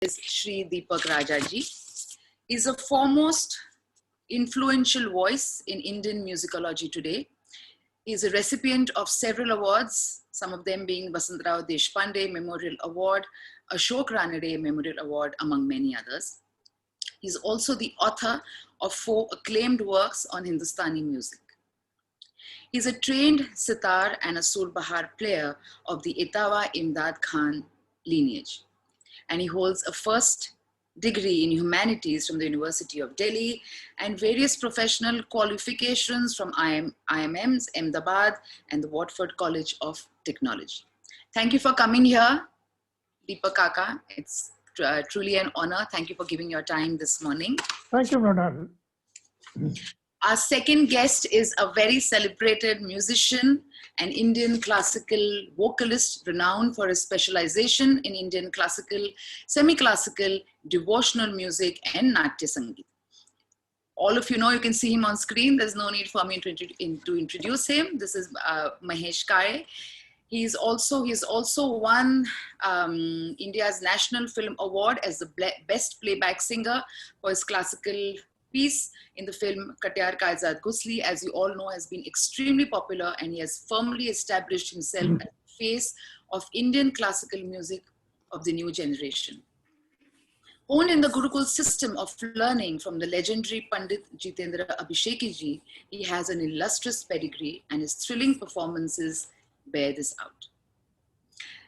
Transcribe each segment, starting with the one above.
is Shri Deepak Rajaji. He's a foremost influential voice in Indian musicology today. He's a recipient of several awards, some of them being Vasantrao Deshpande Memorial Award, Ashok Ranade Memorial Award, among many others. He's also the author of 4 acclaimed works on Hindustani music. He's a trained sitar and a Surbahar player of the Etawah Imdad Khan lineage. And he holds a first degree in humanities from the University of Delhi and various professional qualifications from IMM's Ahmedabad and the Watford College of Technology. Thank you for coming here, Deepak Kaka. It's truly an honor. Thank you for giving your time this morning. Thank you, Mrinal. Our second guest is a very celebrated musician, an Indian classical vocalist renowned for his specialization in Indian classical, semi-classical, devotional music and Natya Sangeet. All of you know, you can see him on screen. There's no need for me to introduce him. This is Mahesh Kare. He's also won India's National Film Award as the Best Playback Singer for his classical piece in the film Katyar Ka Azad Ghusli, as you all know, has been extremely popular, and he has firmly established himself as the face of Indian classical music of the new generation. Honed in the Gurukul system of learning from the legendary Pandit Jitendra Abhisheki ji, he has an illustrious pedigree, and his thrilling performances bear this out.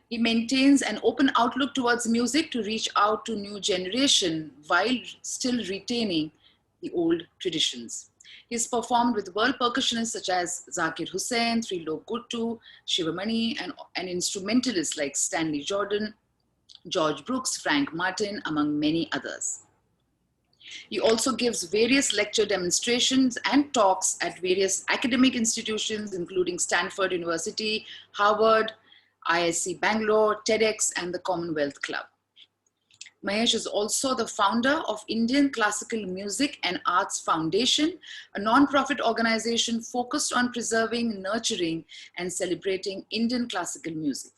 He maintains an open outlook towards music to reach out to new generation while still retaining the old traditions. He's performed with world percussionists such as Zakir Hussain, Trilok Guttu, Shivamani, and instrumentalists like Stanley Jordan, George Brooks, Frank Martin, among many others. He also gives various lecture demonstrations and talks at various academic institutions, including Stanford University, Harvard, ISC Bangalore, TEDx, and the Commonwealth Club. Mahesh is also the founder of Indian Classical Music and Arts Foundation, a non-profit organization focused on preserving, nurturing, and celebrating Indian classical music.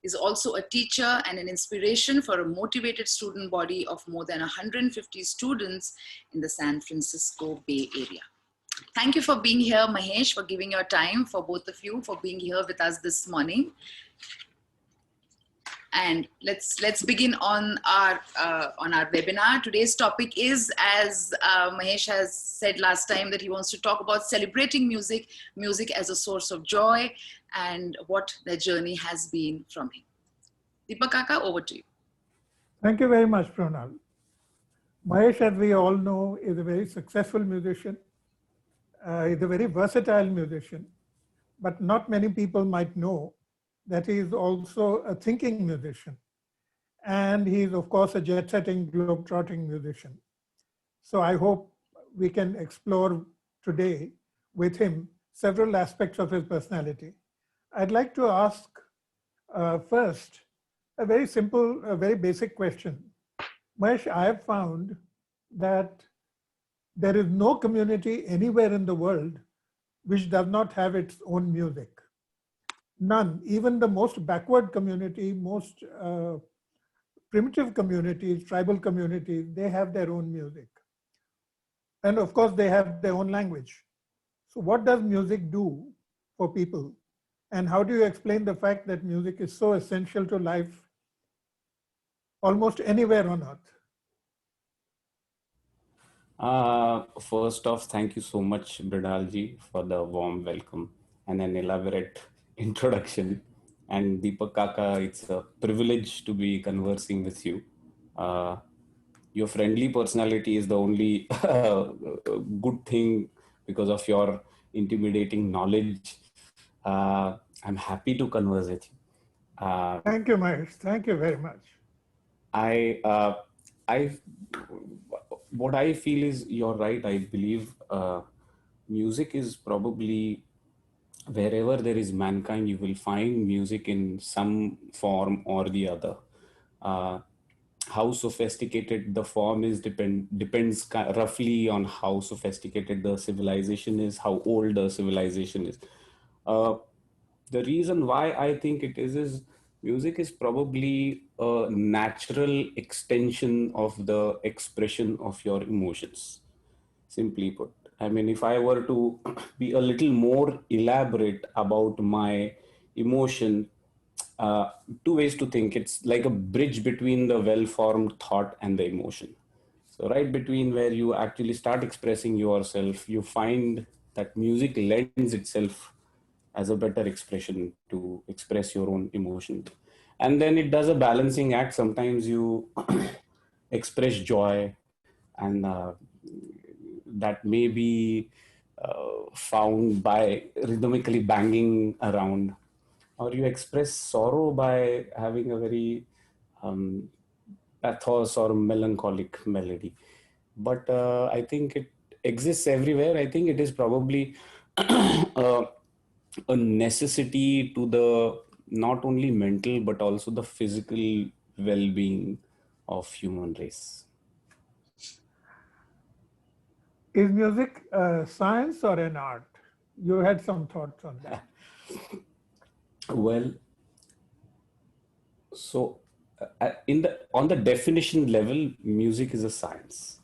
He's also a teacher and an inspiration for a motivated student body of more than 150 students in the San Francisco Bay Area. Thank you for being here, Mahesh, for giving your time, for both of you, for being here with us this morning. And let's begin on our webinar. Today's topic is, as Mahesh has said last time, that he wants to talk about celebrating music as a source of joy, and what their journey has been from him. Deepak Kaka, over to you. Thank you very much, Pranal. Mahesh, as we all know, is a very successful musician. He's a very versatile musician, but not many people might know that he is also a thinking musician. And he's, of course, a jet-setting, globe-trotting musician. So I hope we can explore today with him several aspects of his personality. I'd like to ask first a very simple, a very basic question. Mahesh, I have found that there is no community anywhere in the world which does not have its own music. None, even the most backward community, most primitive communities, tribal communities, they have their own music. And of course, they have their own language. So what does music do for people? And how do you explain the fact that music is so essential to life almost anywhere on earth? First off, thank you so much, Bridalji, for the warm welcome and an elaborate introduction. And Deepak Kaka, it's a privilege to be conversing with you. Your friendly personality is the only good thing because of your intimidating knowledge. I'm happy to converse with you. Thank you, Mahesh. Thank you very much. What I feel is you're right. I believe music is probably wherever there is mankind, you will find music in some form or the other. How sophisticated the form is depends roughly on how sophisticated the civilization is, how old the civilization is. The reason why I think it is music is probably a natural extension of the expression of your emotions, simply put. I mean, if I were to be a little more elaborate about my emotion, uh, two ways to think. It's like a bridge between the well formed thought and the emotion. So, right between where you actually start expressing yourself, you find that music lends itself as a better expression to express your own emotion. And then it does a balancing act. Sometimes you express joy, and that may be found by rhythmically banging around, or you express sorrow by having a very um, pathos or melancholic melody. But I think it exists everywhere. I think it is probably a necessity to the not only mental but also the physical well-being of human race. Is music science or an art? You had some thoughts on that. Well, so in the on the definition level, music is a science,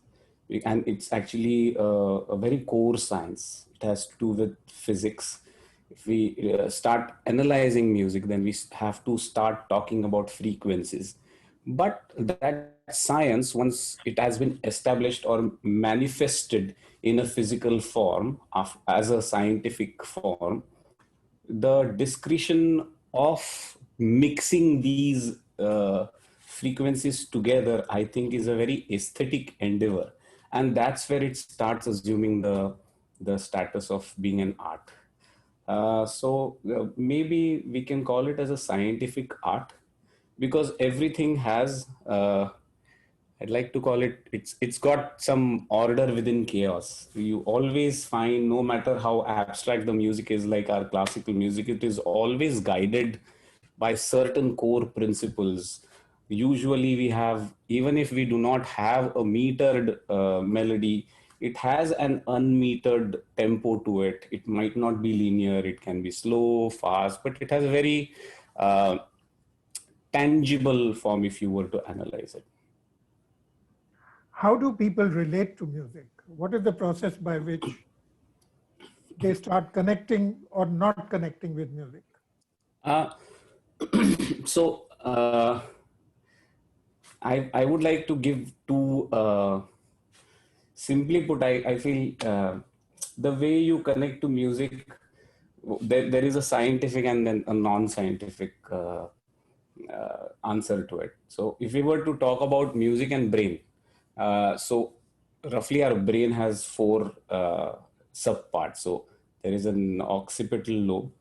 and it's actually a very core science. It has to do with physics. If we start analyzing music, then we have to start talking about frequencies. But that science, once it has been established or manifested in a physical form as a scientific form, the discretion of mixing these frequencies together, I think, is a very aesthetic endeavor, and that's where it starts assuming the status of being an art. So maybe we can call it as a scientific art, because everything has I'd like to call it, it's got some order within chaos. You always find, no matter how abstract the music is, like our classical music, it is always guided by certain core principles. Usually we have, even if we do not have a metered melody, it has an unmetered tempo to it. It might not be linear, it can be slow, fast, but it has a very uh, tangible form if you were to analyze it. How do people relate to music? What is the process by which they start connecting or not connecting with music? Uh, so I would like to give two, simply put, I feel the way you connect to music, there is a scientific and then a non-scientific answer to it. So if we were to talk about music and brain, so roughly our brain has four subparts. So there is an occipital lobe,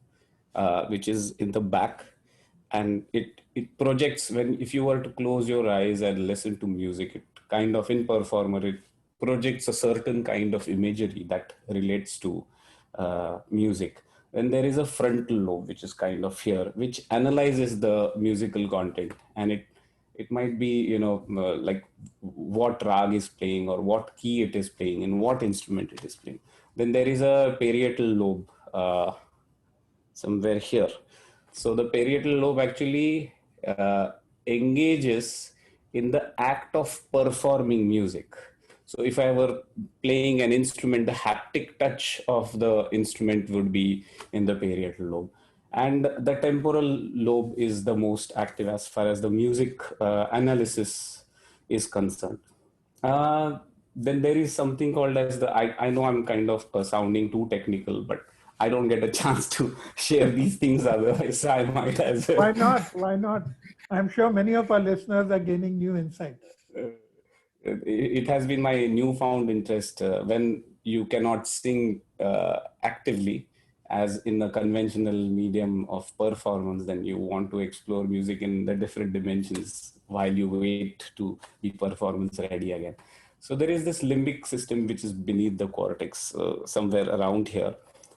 which is in the back, and it projects, when if you were to close your eyes and listen to music, it kind of, in performer, it projects a certain kind of imagery that relates to music. Then there is a frontal lobe, which is kind of here, which analyzes the musical content, and it might be, like what rag is playing, or what key it is playing, and what instrument it is playing. Then there is a parietal lobe somewhere here. So the parietal lobe actually engages in the act of performing music. So if I were playing an instrument, the haptic touch of the instrument would be in the parietal lobe. And the temporal lobe is the most active as far as the music analysis is concerned. Then there is something called as I know I'm kind of sounding too technical, but I don't get a chance to share these things otherwise. I might as well. Why not? Why not? I'm sure many of our listeners are gaining new insights. It has been my newfound interest when you cannot sing actively as in the conventional medium of performance, then you want to explore music in the different dimensions while you wait to be performance ready again. So there is this limbic system which is beneath the cortex, somewhere around here,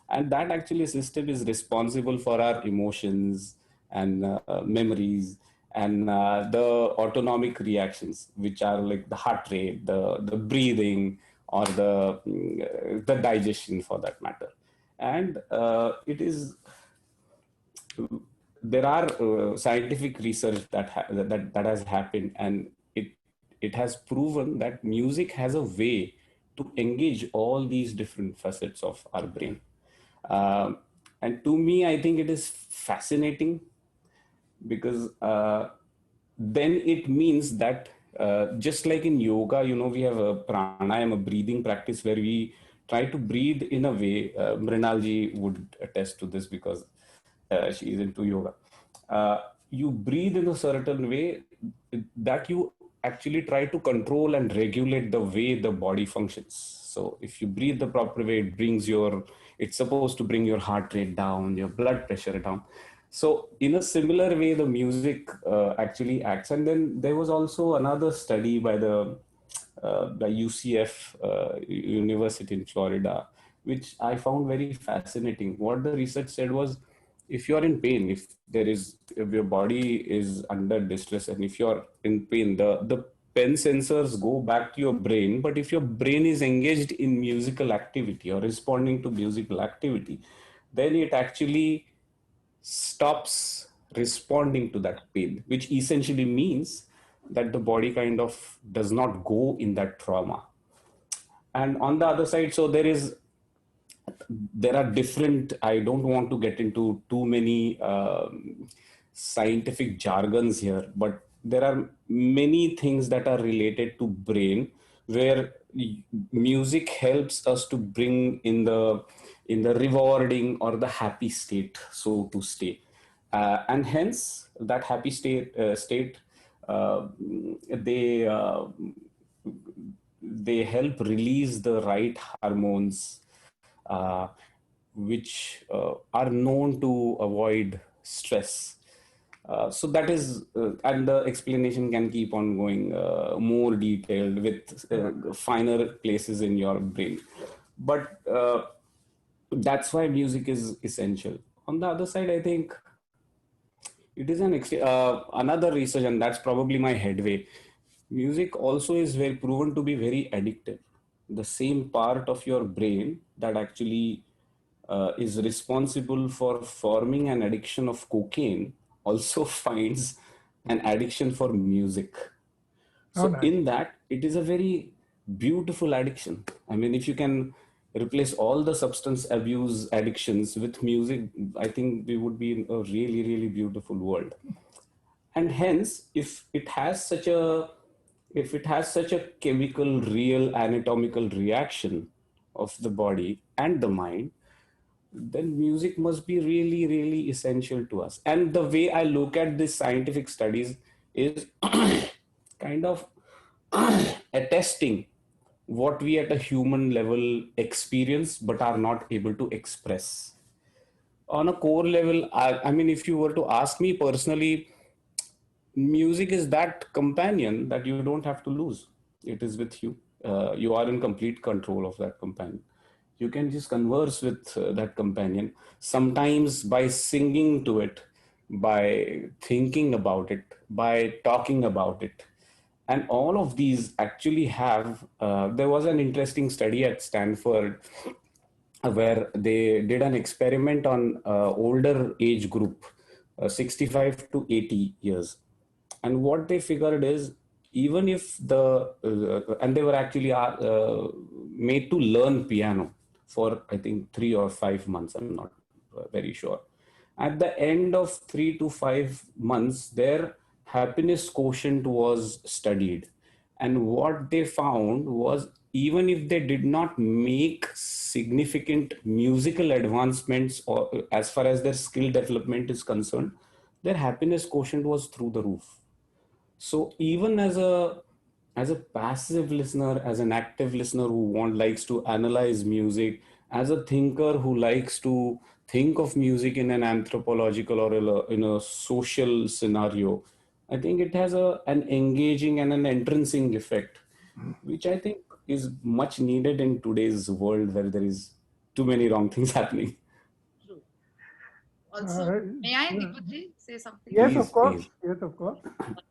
and that actually system is responsible for our emotions and memories and the autonomic reactions, which are like the heart rate, the breathing, or the digestion, for that matter. And it is there are scientific research that has happened, and it has proven that music has a way to engage all these different facets of our brain. And to me, I think it is fascinating because then it means that just like in yoga, we have a pranayama, a breathing practice where we try to breathe in a way. Mrinalji would attest to this because she is into yoga. You breathe in a certain way that you actually try to control and regulate the way the body functions. So if you breathe the proper way, it's supposed to bring your heart rate down, your blood pressure down. So in a similar way, the music actually acts. And then there was also another study by the UCF University in Florida, which I found very fascinating. What the research said was, if you're in pain, if your body is under distress, and if you're in pain, the pen sensors go back to your brain. But if your brain is engaged in musical activity or responding to musical activity, then it actually stops responding to that pain, which essentially means that the body kind of does not go in that trauma. And on the other side, so there are different, I don't want to get into too many scientific jargons here, but there are many things that are related to brain where music helps us to bring in the rewarding or the happy state, so to stay. And hence that happy state they they help release the right hormones, uh, which are known to avoid stress. So that is, and the explanation can keep on going more detailed with finer places in your brain. But that's why music is essential. On the other side, I think it is another research, and that's probably my headway. Music also is very proven to be very addictive. The same part of your brain that actually is responsible for forming an addiction of cocaine also finds an addiction for music. Oh, So nice. in that, it is a very beautiful addiction. I mean, if you can replace all the substance abuse addictions with music, I think we would be in a really, really beautiful world. And hence, if it has such a chemical, real anatomical reaction of the body and the mind, then music must be really, really essential to us. And the way I look at these scientific studies is kind of attesting what we at a human level experience but are not able to express. On a core level, I mean, if you were to ask me personally, music is that companion that you don't have to lose. It is with you. You are in complete control of that companion. You can just converse with that companion, sometimes by singing to it, by thinking about it, by talking about it. And all of these actually have, there was an interesting study at Stanford where they did an experiment on older age group, 65 to 80 years. And what they figured is, even if and they were actually made to learn piano for, I think, 3 or 5 months, I'm not very sure. At the end of 3 to 5 months, their happiness quotient was studied. And what they found was, even if they did not make significant musical advancements or as far as their skill development is concerned, their happiness quotient was through the roof. So even as a passive listener, as an active listener who likes to analyze music, as a thinker who likes to think of music in an anthropological or in a social scenario, I think it has an engaging and an entrancing effect, which I think is much needed in today's world where there is too many wrong things happening. Also, may I, yeah. Deepakji, say something? Yes, Please, of course. please. Yes, of course.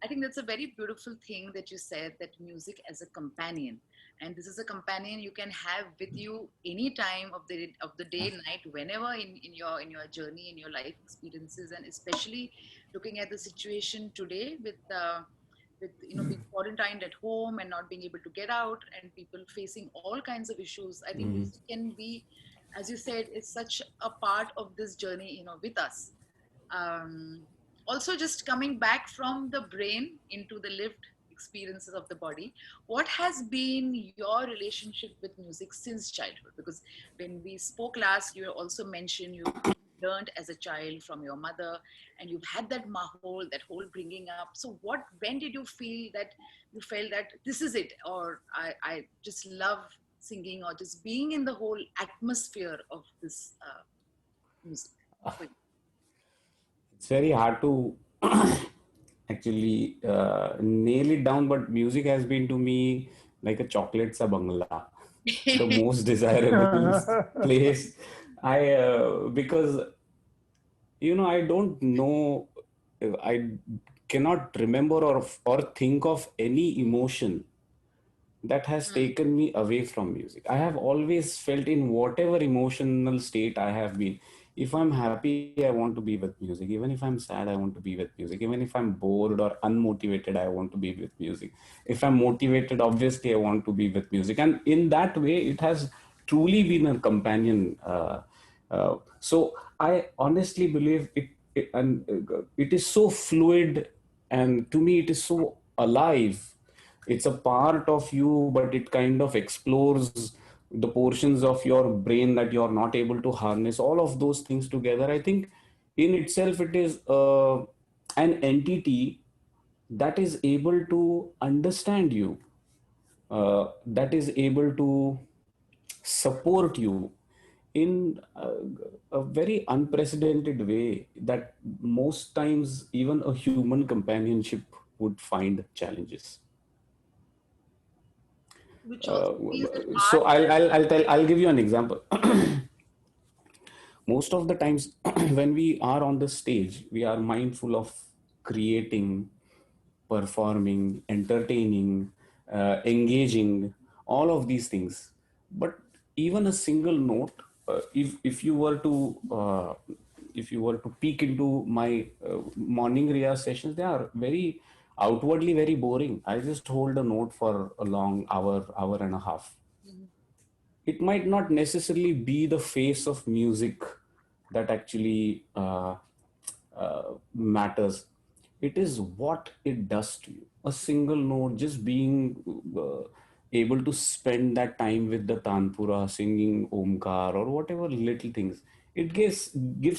I think that's a very beautiful thing that you said, that music as a companion, and this is a companion you can have with you any time of the day, night, whenever in your journey, in your life experiences, and especially looking at the situation today with being quarantined at home and not being able to get out, and people facing all kinds of issues. I think music can be, as you said, is such a part of this journey, with us. um, Also, just coming back from the brain into the lived experiences of the body, what has been your relationship with music since childhood? Because when we spoke last, you also mentioned you learned as a child from your mother, and you've had that mahol, that whole bringing up. So when did you feel that you felt that this is it, or I just love singing, or just being in the whole atmosphere of this music? It's very hard to actually nail it down, but music has been to me like a chocolate sa bangla, the most desirable place. Because I don't know, I cannot remember or think of any emotion that has taken me away from music. I have always felt, in whatever emotional state I have been, if I'm happy, I want to be with music. Even if I'm sad, I want to be with music. Even if I'm bored or unmotivated, I want to be with music. If I'm motivated, obviously, I want to be with music. And in that way, it has truly been a companion. So I honestly believe it is so fluid, and to me, it is so alive. It's a part of you, but it kind of explores the portions of your brain that you're not able to harness. All of those things together, I think in itself, it is an entity that is able to understand you, that is able to support you in a very unprecedented way that most times even a human companionship would find challenges. Which also feels that So art. I'll give you an example. Most of the times when we are on the stage, we are mindful of creating, performing, entertaining, engaging, all of these things. But even a single note, if you were to peek into my morning Riyaz sessions, they are very outwardly very boring. I just hold a note for a long hour and a half. Mhm. It might not necessarily be the face of music that actually matters. It is what it does to you. A single note, just being able to spend that time with the tanpura, singing omkar or whatever little things, it gives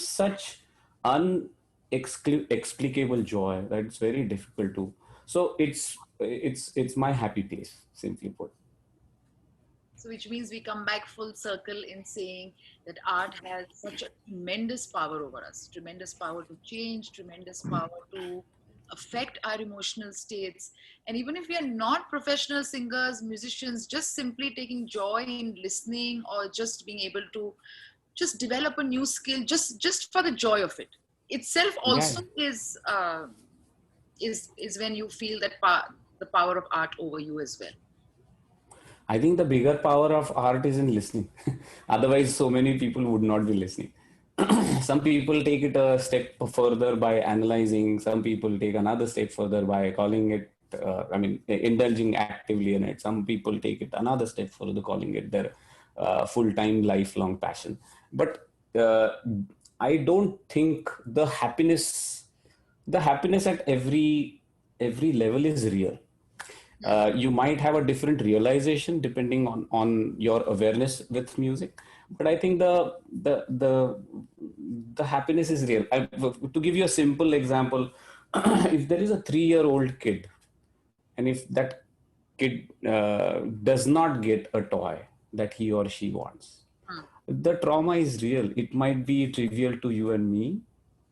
such unexplicable joy that it's very difficult to. So it's my happy place, simply put. So, which means we come back full circle in saying that art has such a tremendous power over us, tremendous power to change, tremendous power to affect our emotional states. And even if we are not professional singers, musicians, just simply taking joy in listening, or just being able to just develop a new skill, just for the joy of it itself, Yeah. also is when you feel that the power of art over you as well. I think the bigger power of art is in listening. Otherwise, so many people would not be listening. Some people take it a step further by analyzing. Some people take another step further by calling it, indulging actively in it. Some people take it another step further, calling it their full-time, lifelong passion. But I don't think the happiness at every level is real. You might have a different realization depending on your awareness with music, but I think the happiness is real. To give you a simple example, if there is a 3-year-old kid, and if that kid does not get a toy that he or she wants, Hmm. the trauma is real. It might be trivial to you and me,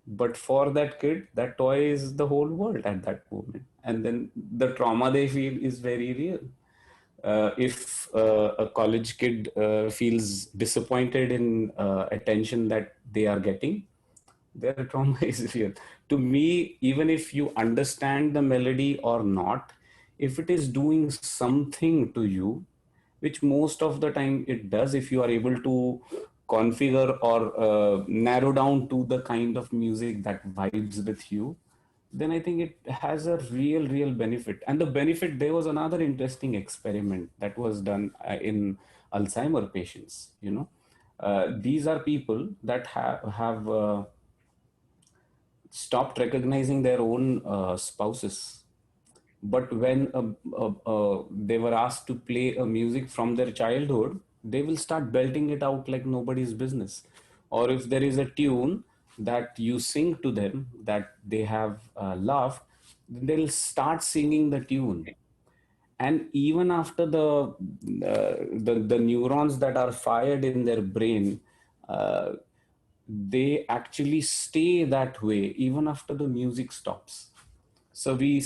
but for that kid, that toy is the whole world at that moment. And then the trauma they feel is very real. If a college kid feels disappointed in attention that they are getting, Their trauma is real. To me, even if you understand the melody or not, if it is doing something to you, which most of the time it does, if you are able to configure or narrow down to the kind of music that vibes with you, then I think it has a real benefit. And the benefit, there was another interesting experiment that was done in Alzheimer patients. These are people that have stopped recognizing their own spouses. But when they were asked to play a music from their childhood, they will start belting it out like nobody's business. Or if there is a tune that you sing to them that they have loved, they'll start singing the tune. And even after the neurons that are fired in their brain, uh, they actually stay that way even after the music stops. So we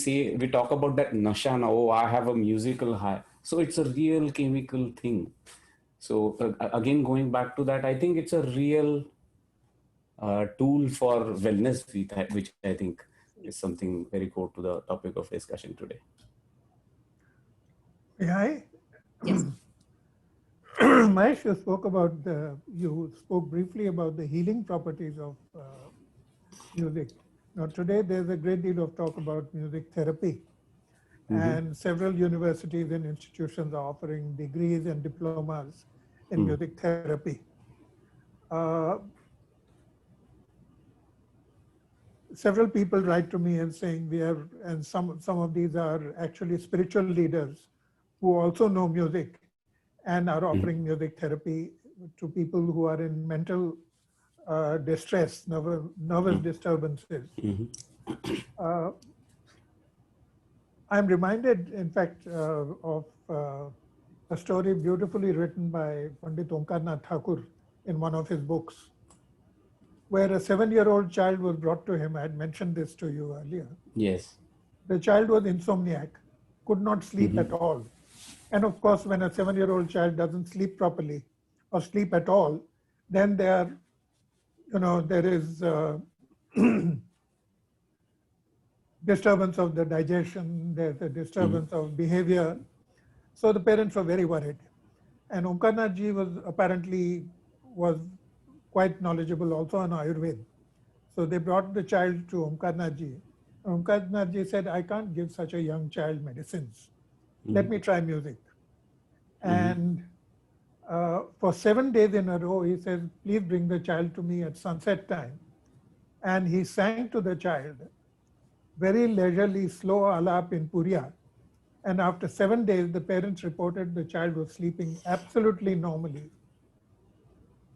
talk about that nasha now. Oh, I have a musical high. So it's a real chemical thing. So again, going back to that, I think it's a real tool for wellness, which I think is something very core to the topic of discussion today. May I? Yes. Mahesh, you spoke briefly about the healing properties of music. Now, today there's a great deal of talk about music therapy, and several universities and institutions are offering degrees and diplomas in music therapy. Several people write to me and saying and some of these are actually spiritual leaders who also know music and are offering music therapy to people who are in mental distress, nervous disturbances. I'm reminded, in fact, of a story beautifully written by Pandit Omkarnath Thakur in one of his books, where a 7-year-old child was brought to him. I had mentioned this to you earlier. Yes. The child was insomniac, could not sleep at all. And of course, when a 7-year-old child doesn't sleep properly or sleep at all, then there is disturbance of the digestion, there's a disturbance of behavior. So the parents were very worried. And Omkarnath ji was quite knowledgeable also on Ayurveda. So they brought the child to Omkarnath ji. Omkarnath ji said, I can't give such a young child medicines. Let me try music. And for 7 days in a row, he says, please bring the child to me at sunset time. And he sang to the child, very leisurely, slow alap in Puriya. And after 7 days, the parents reported the child was sleeping absolutely normally.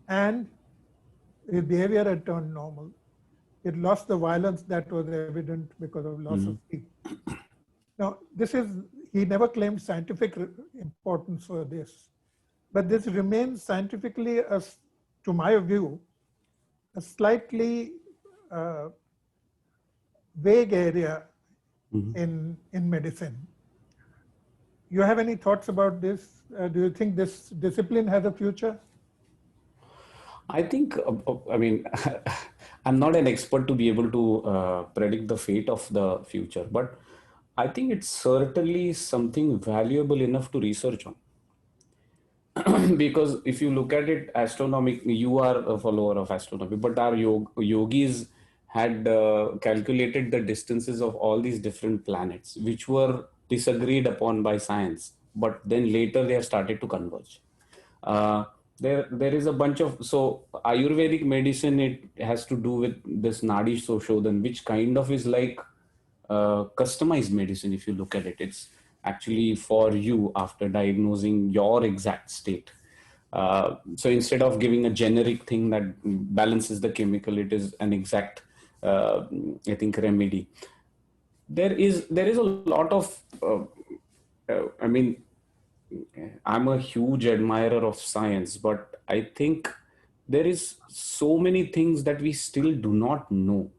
And his behavior had turned normal. It lost the violence that was evident because of loss of sleep. Now, he never claimed scientific importance for this, but this remains scientifically, to my view, a slightly vague area in medicine. You have any thoughts about this? Do you think this discipline has a future? I think, I mean, I'm not an expert to be able to predict the fate of the future, but I think it's certainly something valuable enough to research on. Because if you look at it, you are a follower of astronomy, but our yogis had calculated the distances of all these different planets, which were disagreed upon by science, but then later they have started to converge. There is a bunch of, so Ayurvedic medicine, it has to do with this Nadi Soshodhan, which kind of is like customized medicine. If you look at it, it's actually for you after diagnosing your exact state. So instead of giving a generic thing that balances the chemical, it is an exact, I think, remedy. There is a lot of, I mean, I'm a huge admirer of science, but I think there is so many things that we still do not know.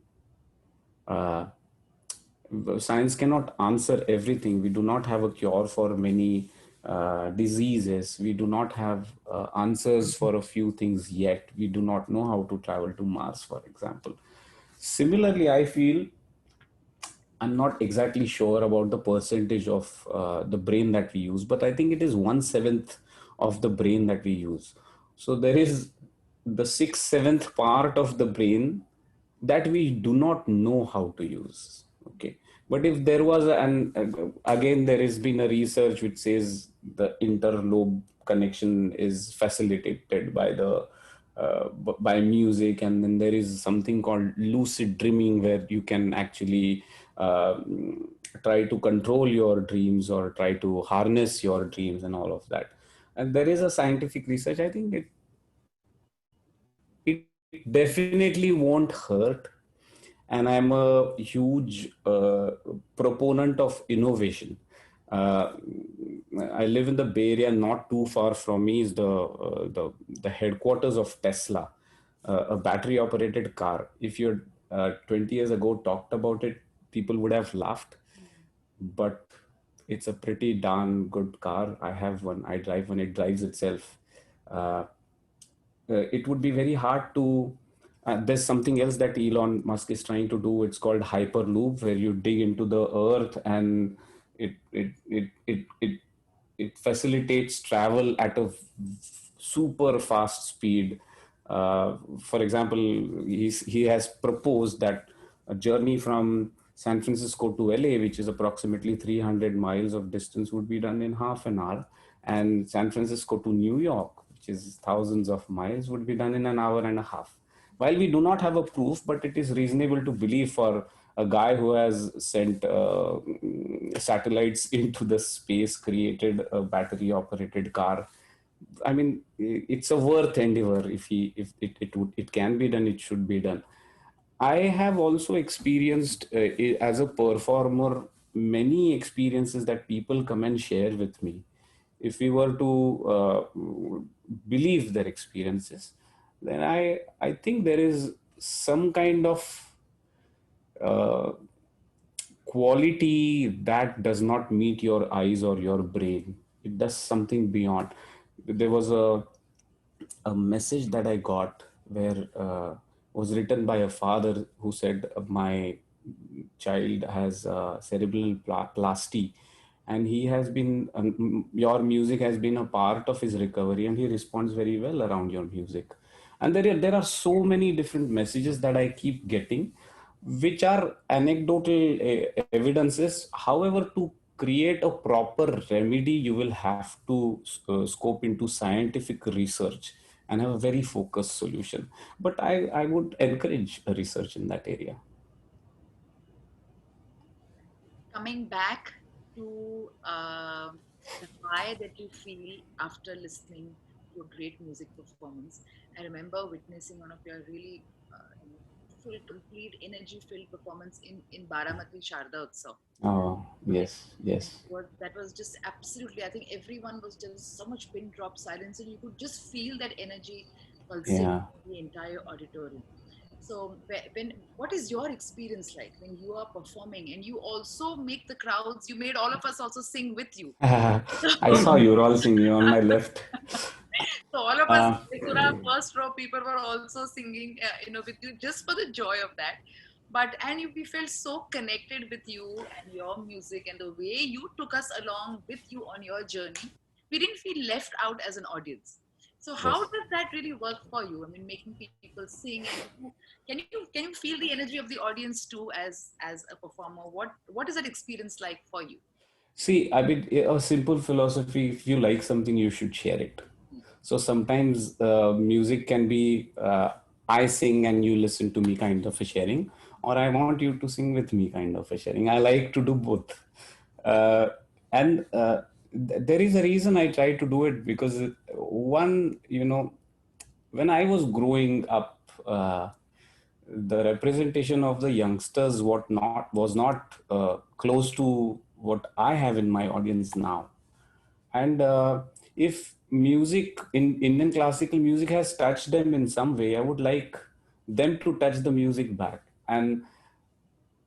Science cannot answer everything. We do not have a cure for many diseases. We do not have answers for a few things yet. We do not know how to travel to Mars, for example. Similarly, I feel I'm not exactly sure about the percentage of the brain that we use, but I think it is 1/7 of the brain that we use. So there is the 6/7 part of the brain that we do not know how to use. Okay. But if there was again, there has been a research which says the interlobe connection is facilitated by by music, and then there is something called lucid dreaming where you can actually uh, try to control your dreams or try to harness your dreams and all of that. And there is a scientific research. I think it definitely won't hurt, and I'm a huge proponent of innovation. Uh, I live in the Bay Area. Not too far from me is the headquarters of Tesla, a battery operated car. If you 20 years ago talked about it, people would have laughed, but it's a pretty darn good car. I have one. I drive one. It drives itself. Uh, it would be very hard to. There's something else that Elon Musk is trying to do. It's called Hyperloop, where you dig into the earth and it it it it it, it facilitates travel at a super fast speed. For example, he has proposed that a journey from San Francisco to LA, which is approximately 300 miles of distance, would be done in half an hour, and San Francisco to New York, which is thousands of miles, would be done in an hour and a half. While we do not have a proof, but it is reasonable to believe for a guy who has sent satellites into the space, created a battery operated car. I mean, it's a worth endeavor. If it can be done, it should be done. I have also experienced as a performer many experiences that people come and share with me. If we were to believe their experiences, then I think there is some kind of uh, quality that does not meet your eyes or your brain. It does something beyond. There was a message that I got where was written by a father who said, "My child has cerebral plasty, and he has been your music has been a part of his recovery, and he responds very well around your music." And there are so many different messages that I keep getting, which are anecdotal evidences. However, to create a proper remedy, you will have to scope into scientific research and have a very focused solution. But I would encourage a research in that area. Coming back to the high that you feel after listening to a great music performance, I remember witnessing one of your really full, complete, energy-filled performance in Baramati Sharda Utsav. Oh, Okay. yes, yes. That was just absolutely, I think everyone was just so much pin drop silence, and you could just feel that energy pulsate Yeah. the entire auditorium. So, what is your experience like when you are performing and you also make the crowds, you made all of us also sing with you? I saw you were all singing on my left. So all of us, Uh, Sura, first row people were also singing, with you just for the joy of that. But we felt so connected with you and your music and the way you took us along with you on your journey. We didn't feel left out as an audience. So how yes. does that really work for you? I mean, making people sing, and can you feel the energy of the audience too as a performer? What is that experience like for you? See, I mean, a simple philosophy: if you like something, you should share it. So sometimes music can be I sing and you listen to me kind of a sharing, or I want you to sing with me kind of a sharing. I like to do both. Uh, and there is a reason I try to do it, because one, when I was growing up, the representation of the youngsters what not was not close to what I have in my audience now. And if music in Indian classical music has touched them in some way, I would like them to touch the music back. And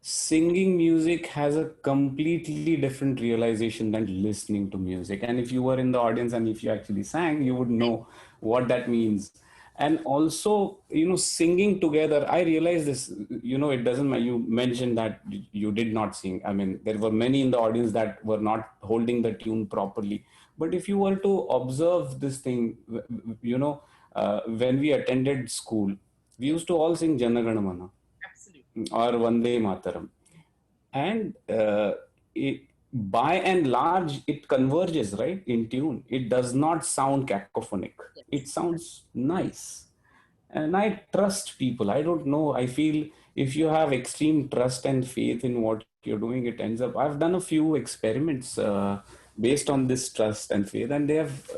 singing music has a completely different realization than listening to music. And if you were in the audience and if you actually sang, you would know what that means. And also, singing together, I realized this, it doesn't matter. You mentioned that you did not sing. I mean, there were many in the audience that were not holding the tune properly. But if you were to observe this thing, when we attended school, we used to all sing Jana Gana Mana Absolutely. or Vande Mataram. And by and large, it converges, right, in tune. It does not sound cacophonic. Yes. It sounds nice. And I trust people. I don't know. I feel if you have extreme trust and faith in what you're doing, it ends up. I've done a few experiments based on this trust and faith, and they have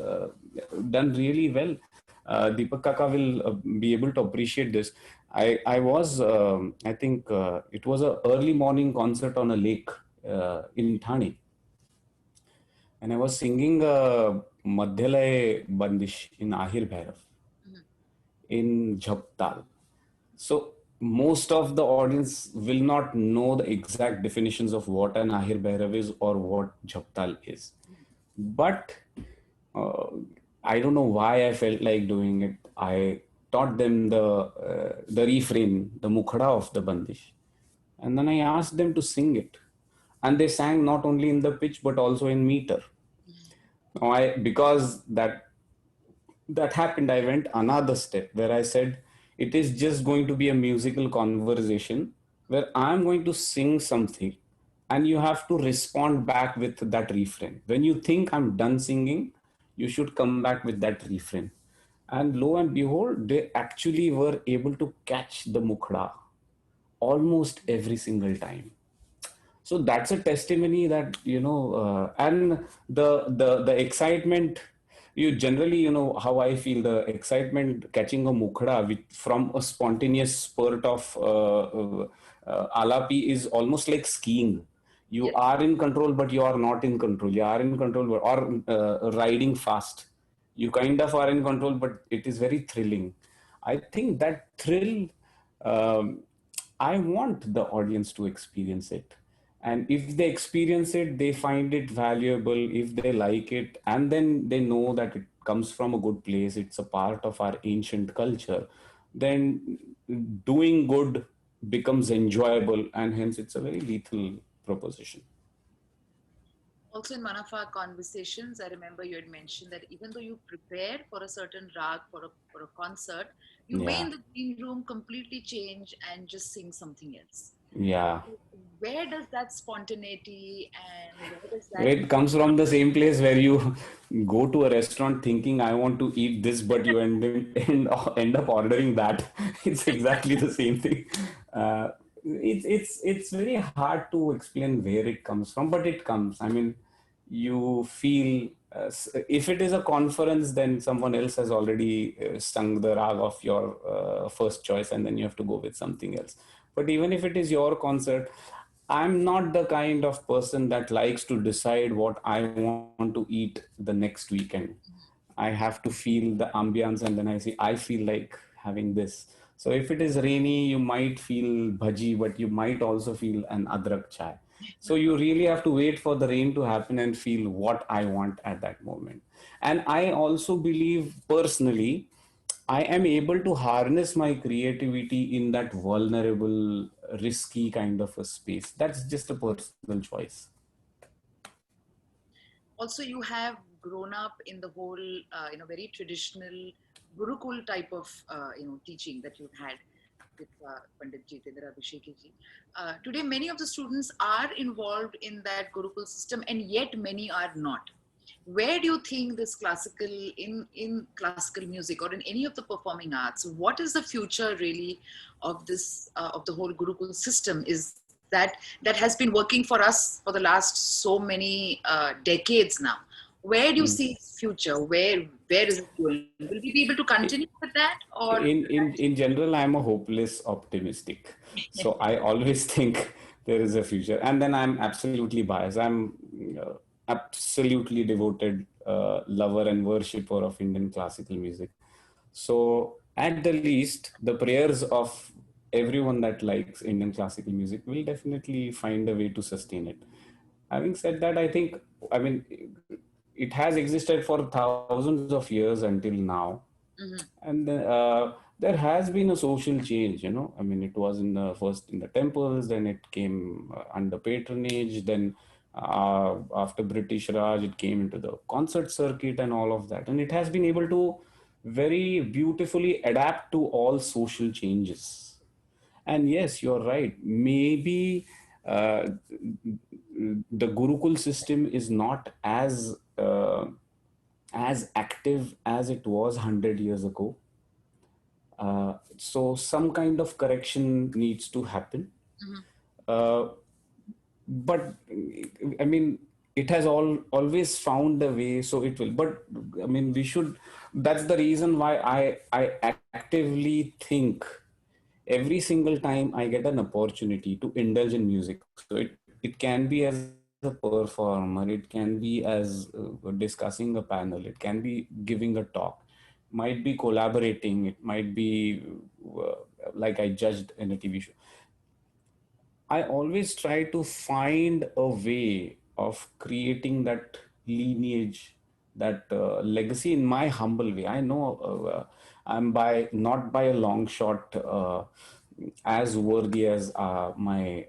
done really well. Deepak Kaka will be able to appreciate this. I think it was a early morning concert on a lake in Thane, and I was singing Madhyalay Bandish in Ahir Bhairav in Jhaptal. So most of the audience will not know the exact definitions of what an Ahir Bhairav is or what Jhaptal is. But uh, I don't know why I felt like doing it. I taught them the refrain, the mukhada of the bandish. And then I asked them to sing it. And they sang not only in the pitch, but also in meter. Because that happened, I went another step where I said, it is just going to be a musical conversation where I'm going to sing something and you have to respond back with that refrain. When you think I'm done singing, you should come back with that refrain. And lo and behold, they actually were able to catch the mukhda almost every single time. So that's a testimony that, and the excitement, you generally, how I feel, the excitement catching a mukhda from a spontaneous spurt of alapi is almost like skiing. You Yes. are in control, but you are not in control. You are in control, or riding fast. You kind of are in control, but it is very thrilling. I think that thrill, um, I want the audience to experience it. And if they experience it, they find it valuable, if they like it, and then they know that it comes from a good place, it's a part of our ancient culture, then doing good becomes enjoyable, and hence it's a very lethal proposition. Also, in one of our conversations, I remember you had mentioned that even though you prepare for a certain rag for a concert, you may Yeah. in the green room completely change and just sing something else. Yeah. Where does that spontaneity and where does that It comes from the same place where you go to a restaurant thinking I want to eat this, but you end up ordering that. It's exactly the same thing. It's very hard to explain where it comes from, but it comes. I mean, you feel if it is a conference, then someone else has already sung the rag of your first choice, and then you have to go with something else. But even if it is your concert, I'm not the kind of person that likes to decide what I want to eat the next weekend. I have to feel the ambience, and then I feel like having this. So if it is rainy, you might feel bhaji, but you might also feel an adrak chai. So you really have to wait for the rain to happen and feel what I want at that moment. And I also believe personally, I am able to harness my creativity in that vulnerable, risky kind of a space. That's just a personal choice. also you have grown up in the whole very traditional gurukul type of teaching that you've had with Pandit Jitendra Abhisheki ji. Today many of the students are involved in that gurukul system and yet many are not. Where do you think this classical in classical music or in any of the performing arts, what is the future really of this of the whole gurukul system is that has been working for us for the last so many decades now? Where do you see its future? Where is it going? Will we be able to continue with that, or In general, I'm a hopeless optimistic. So I always think there is a future. And then I'm absolutely biased. I'm absolutely devoted lover and worshipper of Indian classical music. So at the least, the prayers of everyone that likes Indian classical music will definitely find a way to sustain it. Having said that, I think, I mean, it has existed for thousands of years until now. And there has been a social change, you know. I mean, it was in the first in the temples, then it came under patronage, then after British Raj, it came into the concert circuit and all of that. And it has been able to very beautifully adapt to all social changes. And yes, you're right. Maybe the Gurukul system is not as active as it was 100 years ago. So some kind of correction needs to happen. Mhm. Uh, but I mean, it has always found a way, so it will. But I mean, we should. That's the reason why I actively think every single time I get an opportunity to indulge in music. So it can be as a performer, it can be as discussing a panel, it can be giving a talk, might be collaborating, it might be uh, like I judged in a TV show. I always try to find a way of creating that lineage, that legacy in my humble way. I know I'm by not by a long shot as worthy as my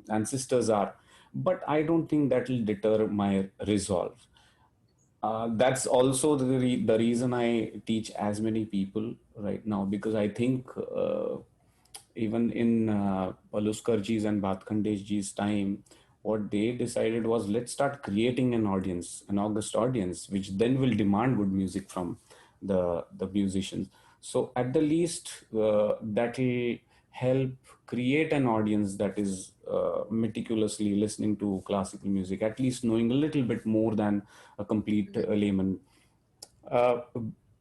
ancestors are, but I don't think that will deter my resolve. That's also the reason I teach as many people right now, because I think even in Paluskarji's and Bhatkhandeshji's time, what they decided was, let's start creating an audience, an august audience, which then will demand good music from the musicians. So at the least, that will help create an audience that is meticulously listening to classical music, at least knowing a little bit more than a complete layman. Uh,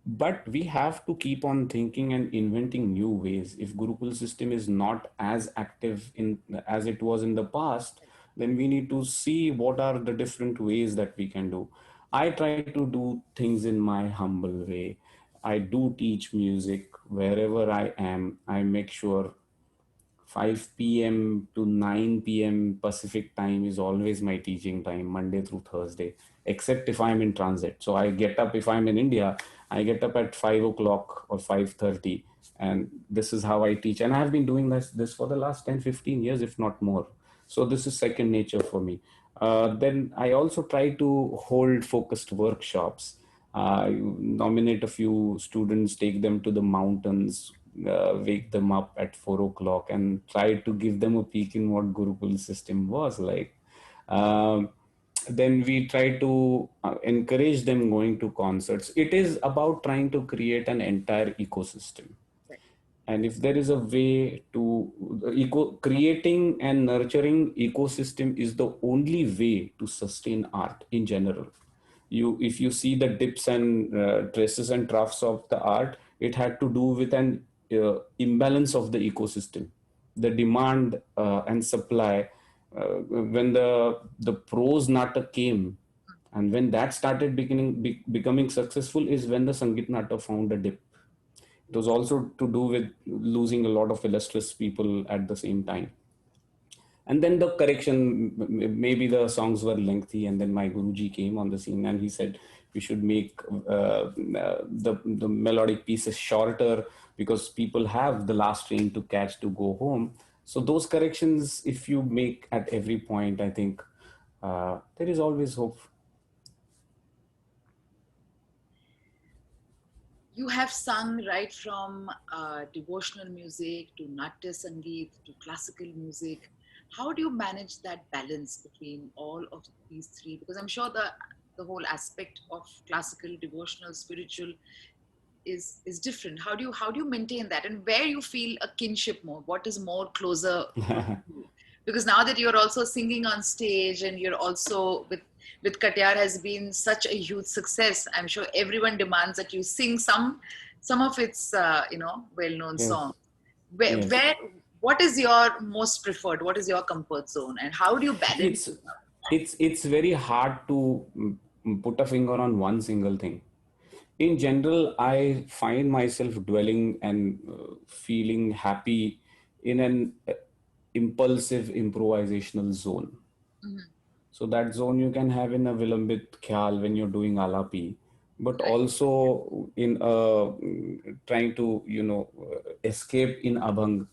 but we have to keep on thinking and inventing new ways. If Gurukul system is not as active in as it was in the past, then we need to see what are the different ways that we can do. I try to do things in my humble way. I do teach music wherever I am. I make sure 5 p.m. to 9 p.m. Pacific time is always my teaching time, Monday through Thursday, except if I'm in transit. So I get up, if I'm in India, I get up at 5 o'clock or 5:30, and this is how I teach. And I've been doing this for the last 10, 15 years, if not more. So this is second nature for me. Then I also try to hold focused workshops. I nominate a few students, take them to the mountains, wake them up at 4 o'clock, and try to give them a peek in what Gurukul system was like. Um, then we try to encourage them going to concerts. It is about trying to create an entire ecosystem. Right. And if there is a way to creating and nurturing ecosystem is the only way to sustain art in general. If you see the dips and traces and troughs of the art, it had to do with an imbalance of the ecosystem, the demand and supply. When the prose natak came, and when that started becoming successful, is when the Sangit Natak found a dip. It was also to do with losing a lot of illustrious people at the same time. And then the correction, maybe the songs were lengthy, and then my Guruji came on the scene and he said we should make the melodic pieces shorter, because people have the last train to catch to go home. So those corrections, if you make at every point, I think there is always hope. You have sung right from devotional music to Natya Sangeet to classical music. How do you manage that balance between all of these three? Because I'm sure the whole aspect of classical, devotional, spiritual is different. How do you maintain that, and where you feel a kinship more? What is more closer to you? Because now that you're also singing on stage and you're also with Katyar has been such a huge success. I'm sure everyone demands that you sing some of its well-known Yes, songs. Where, yes. where what is your most preferred? What is your comfort zone, and how do you balance? It's it's very hard to put a finger on one single thing. In general, I find myself dwelling and feeling happy in an impulsive improvisational zone. Mhm. So that zone you can have in a Vilambit Khyal when you're doing Alapi. but Right. also in trying to escape in abhang.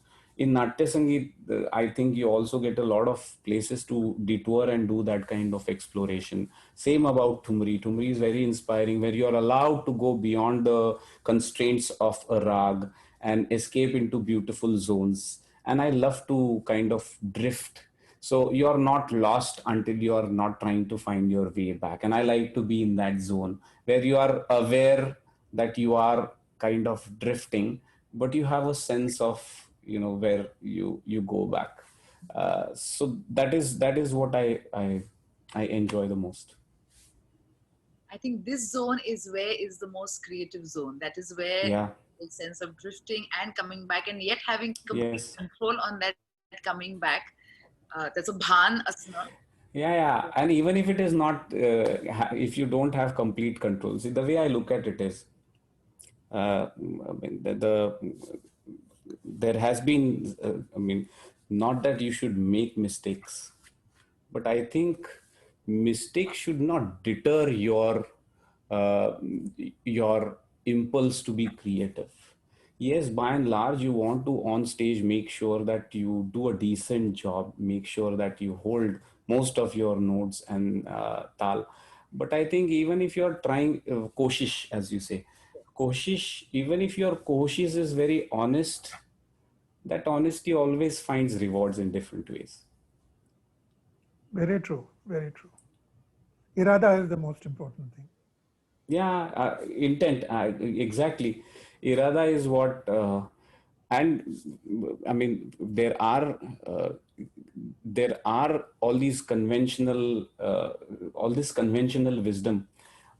In Natya Sangeet, I think you also get a lot of places to detour and do that kind of exploration. Same about Thumri. Thumri is very inspiring, where you are allowed to go beyond the constraints of a rag and escape into beautiful zones. And I love to kind of drift. So you are not lost until you are not trying to find your way back. And I like to be in that zone where you are aware that you are kind of drifting, but you have a sense of where you go back. So that is what I enjoy the most. I think this zone is where is the most creative zone. That is where Yeah. the sense of drifting and coming back, and yet having complete Yes. control on that coming back. There's a bhan asana. Yeah. And even if it is not, if you don't have complete control, see, the way I look at it is, I mean, there has been, not that you should make mistakes, but I think mistakes should not deter uh, your impulse to be creative. Yes, by and large, you want to on stage make sure that you do a decent job, make sure that you hold most of your notes and tal. But I think even if you're trying koshish, as you say, koshish, even if your koshish is very honest, that honesty always finds rewards in different ways. Very true. Very true. Irada is the most important thing. Yeah, intent, exactly. Irada is what, and I mean, uh, there are all this conventional wisdom,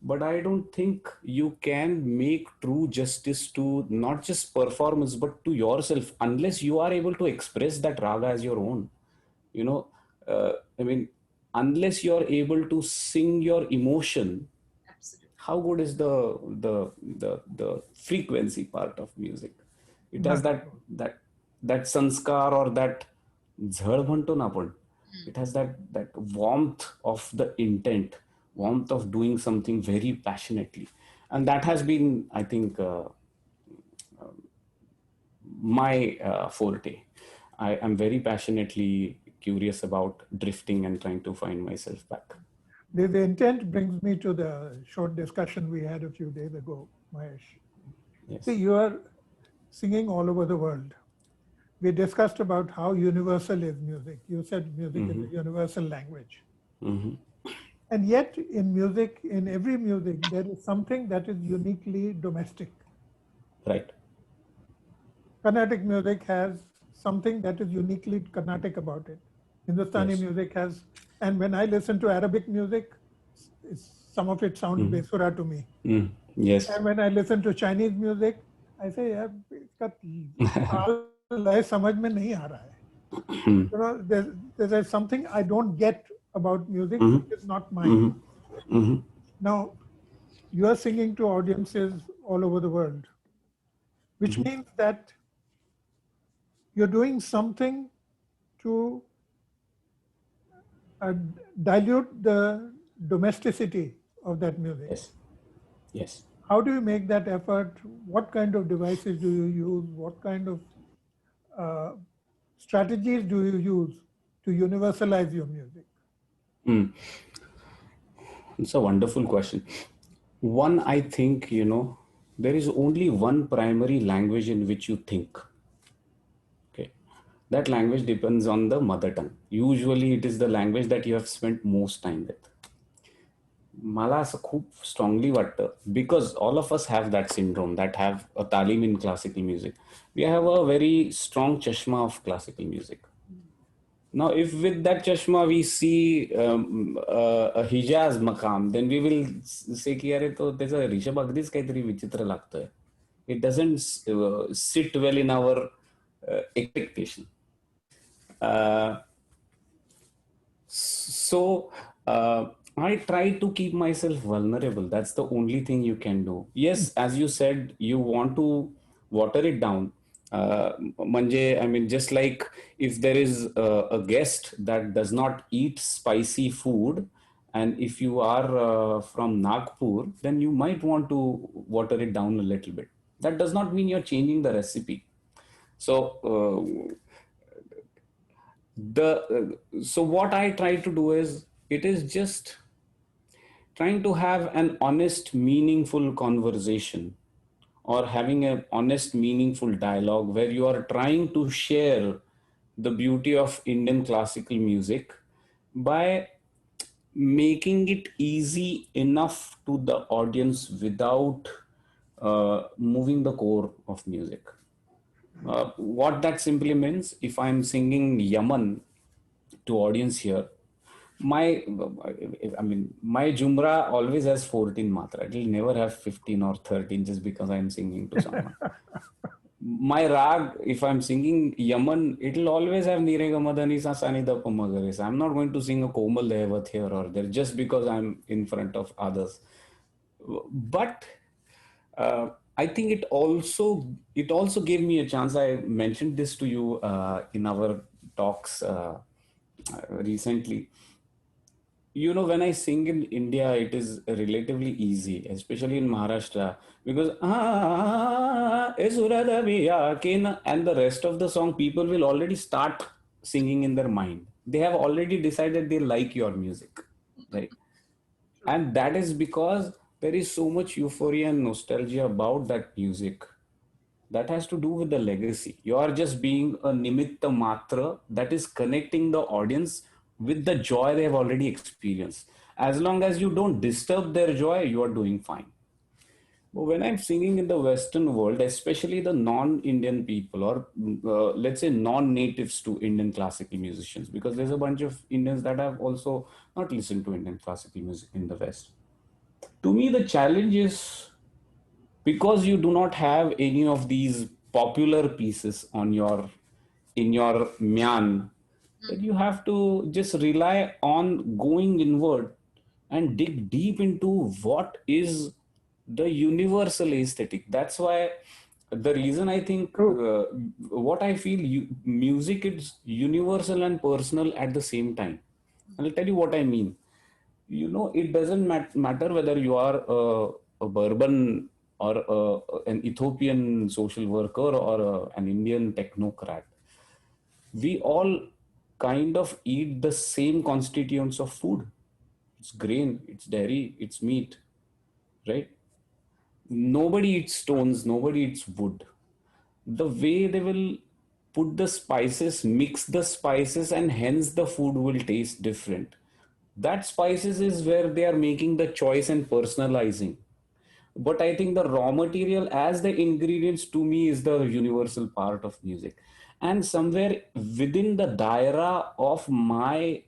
but I don't think you can make true justice to not just performance, but to yourself, unless you are able to express that raga as your own. You know, I mean, unless you're able to sing your emotion, Absolutely. how good is the frequency part of music? It has Not at all. that sanskar, or that झळ म्हणतो ना आपण. It has that warmth of the intent, warmth of doing something very passionately, and that has been, I think, my forte. I am very passionately curious about drifting and trying to find myself back. The intent brings me to the short discussion we had a few days ago, Mahesh. Yes. See, you are singing all over the world. We discussed about how universal is music. You said music is a universal language. And yet in music, in every music, there is something that is uniquely domestic. Right. Carnatic music has something that is uniquely Carnatic about it. Hindustani Yes. music has, and when I listen to Arabic music, some of it sounds besura to me. Yes. And when I listen to Chinese music, I say, यार इसका ताल लय समझ में नहीं आ रहा है. You know, there's something I don't get about music, which is not mine. Now, you are singing to audiences all over the world, which means that you're doing something to dilute the domesticity of that music. Yes. Yes. How do you make that effort? What kind of devices do you use? What kind of strategies do you use to universalize your music? It's a wonderful question. One, I think, there is only one primary language in which you think. Okay. That language depends on the mother tongue. Usually it is the language that you have spent most time with. मला असं खूप strongly वाटतं, because all of us have that syndrome, that have a तालीम in classical music. We have a very strong चष्मा of classical music. Now, if with that chashma we see a Hijaz maqam, then we will say कि अरे तो त्याचा ऋषभ अगदीच काहीतरी विचित्र लागतोय. It doesn't sit well in our expectation. So I try to keep myself vulnerable. That's the only thing you can do. Yes, as you said, you want to water it down. Manje, I mean, just like if there is a guest that does not eat spicy food And if you are from Nagpur, then you might want to water it down a little bit. That does not mean you're changing the recipe. So so what I try to do is, it is just trying to have an honest, meaningful conversation, or having an honest, meaningful dialogue where you are trying to share the beauty of Indian classical music by making it easy enough to the audience without moving the core of music. What that simply means, if I'm singing Yaman to audience here, my my Jumra always has 14 matra. It will never have 15 or 13 just because I'm singing to someone. My rag, if I'm singing Yaman, it'll always have Nire Gamadani Sa Sani Da Pa Magare Sa. I'm not going to sing a Komal Devat here or there just because I'm in front of others. But I think it also gave me a chance. I mentioned this to you in our talks recently. You know, when I sing in India, it is relatively easy, especially in Maharashtra, because and the rest of the song, people will already start singing in their mind. They have already decided they like your music, right? And that is because there is so much euphoria and nostalgia about that music. That has to do with the legacy. You are just being a nimitta matra that is connecting the audience with the joy they have already experienced. As long as you don't disturb their joy, you are doing fine. But when I'm singing in the Western world, especially the non-Indian people, or let's say non-natives to Indian classical musicians, because there's a bunch of Indians that have also not listened to Indian classical music in the West. To me, the challenge is, because you do not have any of these popular pieces on your in your myan, that you have to just rely on going inward and dig deep into what is the universal aesthetic. That's why the reason I think what I feel music is universal and personal at the same time. And I'll tell you what I mean. You know, it doesn't matter whether you are a Bourbon or an Ethiopian social worker or an Indian technocrat. We all kind of eat the same constituents of food. It's grain, it's dairy, it's meat, right? Nobody eats stones, nobody eats wood. The way they will put the spices, mix the spices, and hence the food will taste different. That spices is where they are making the choice and personalizing. But I think the raw material as the ingredients to me is the universal part of music. And somewhere within the daira of my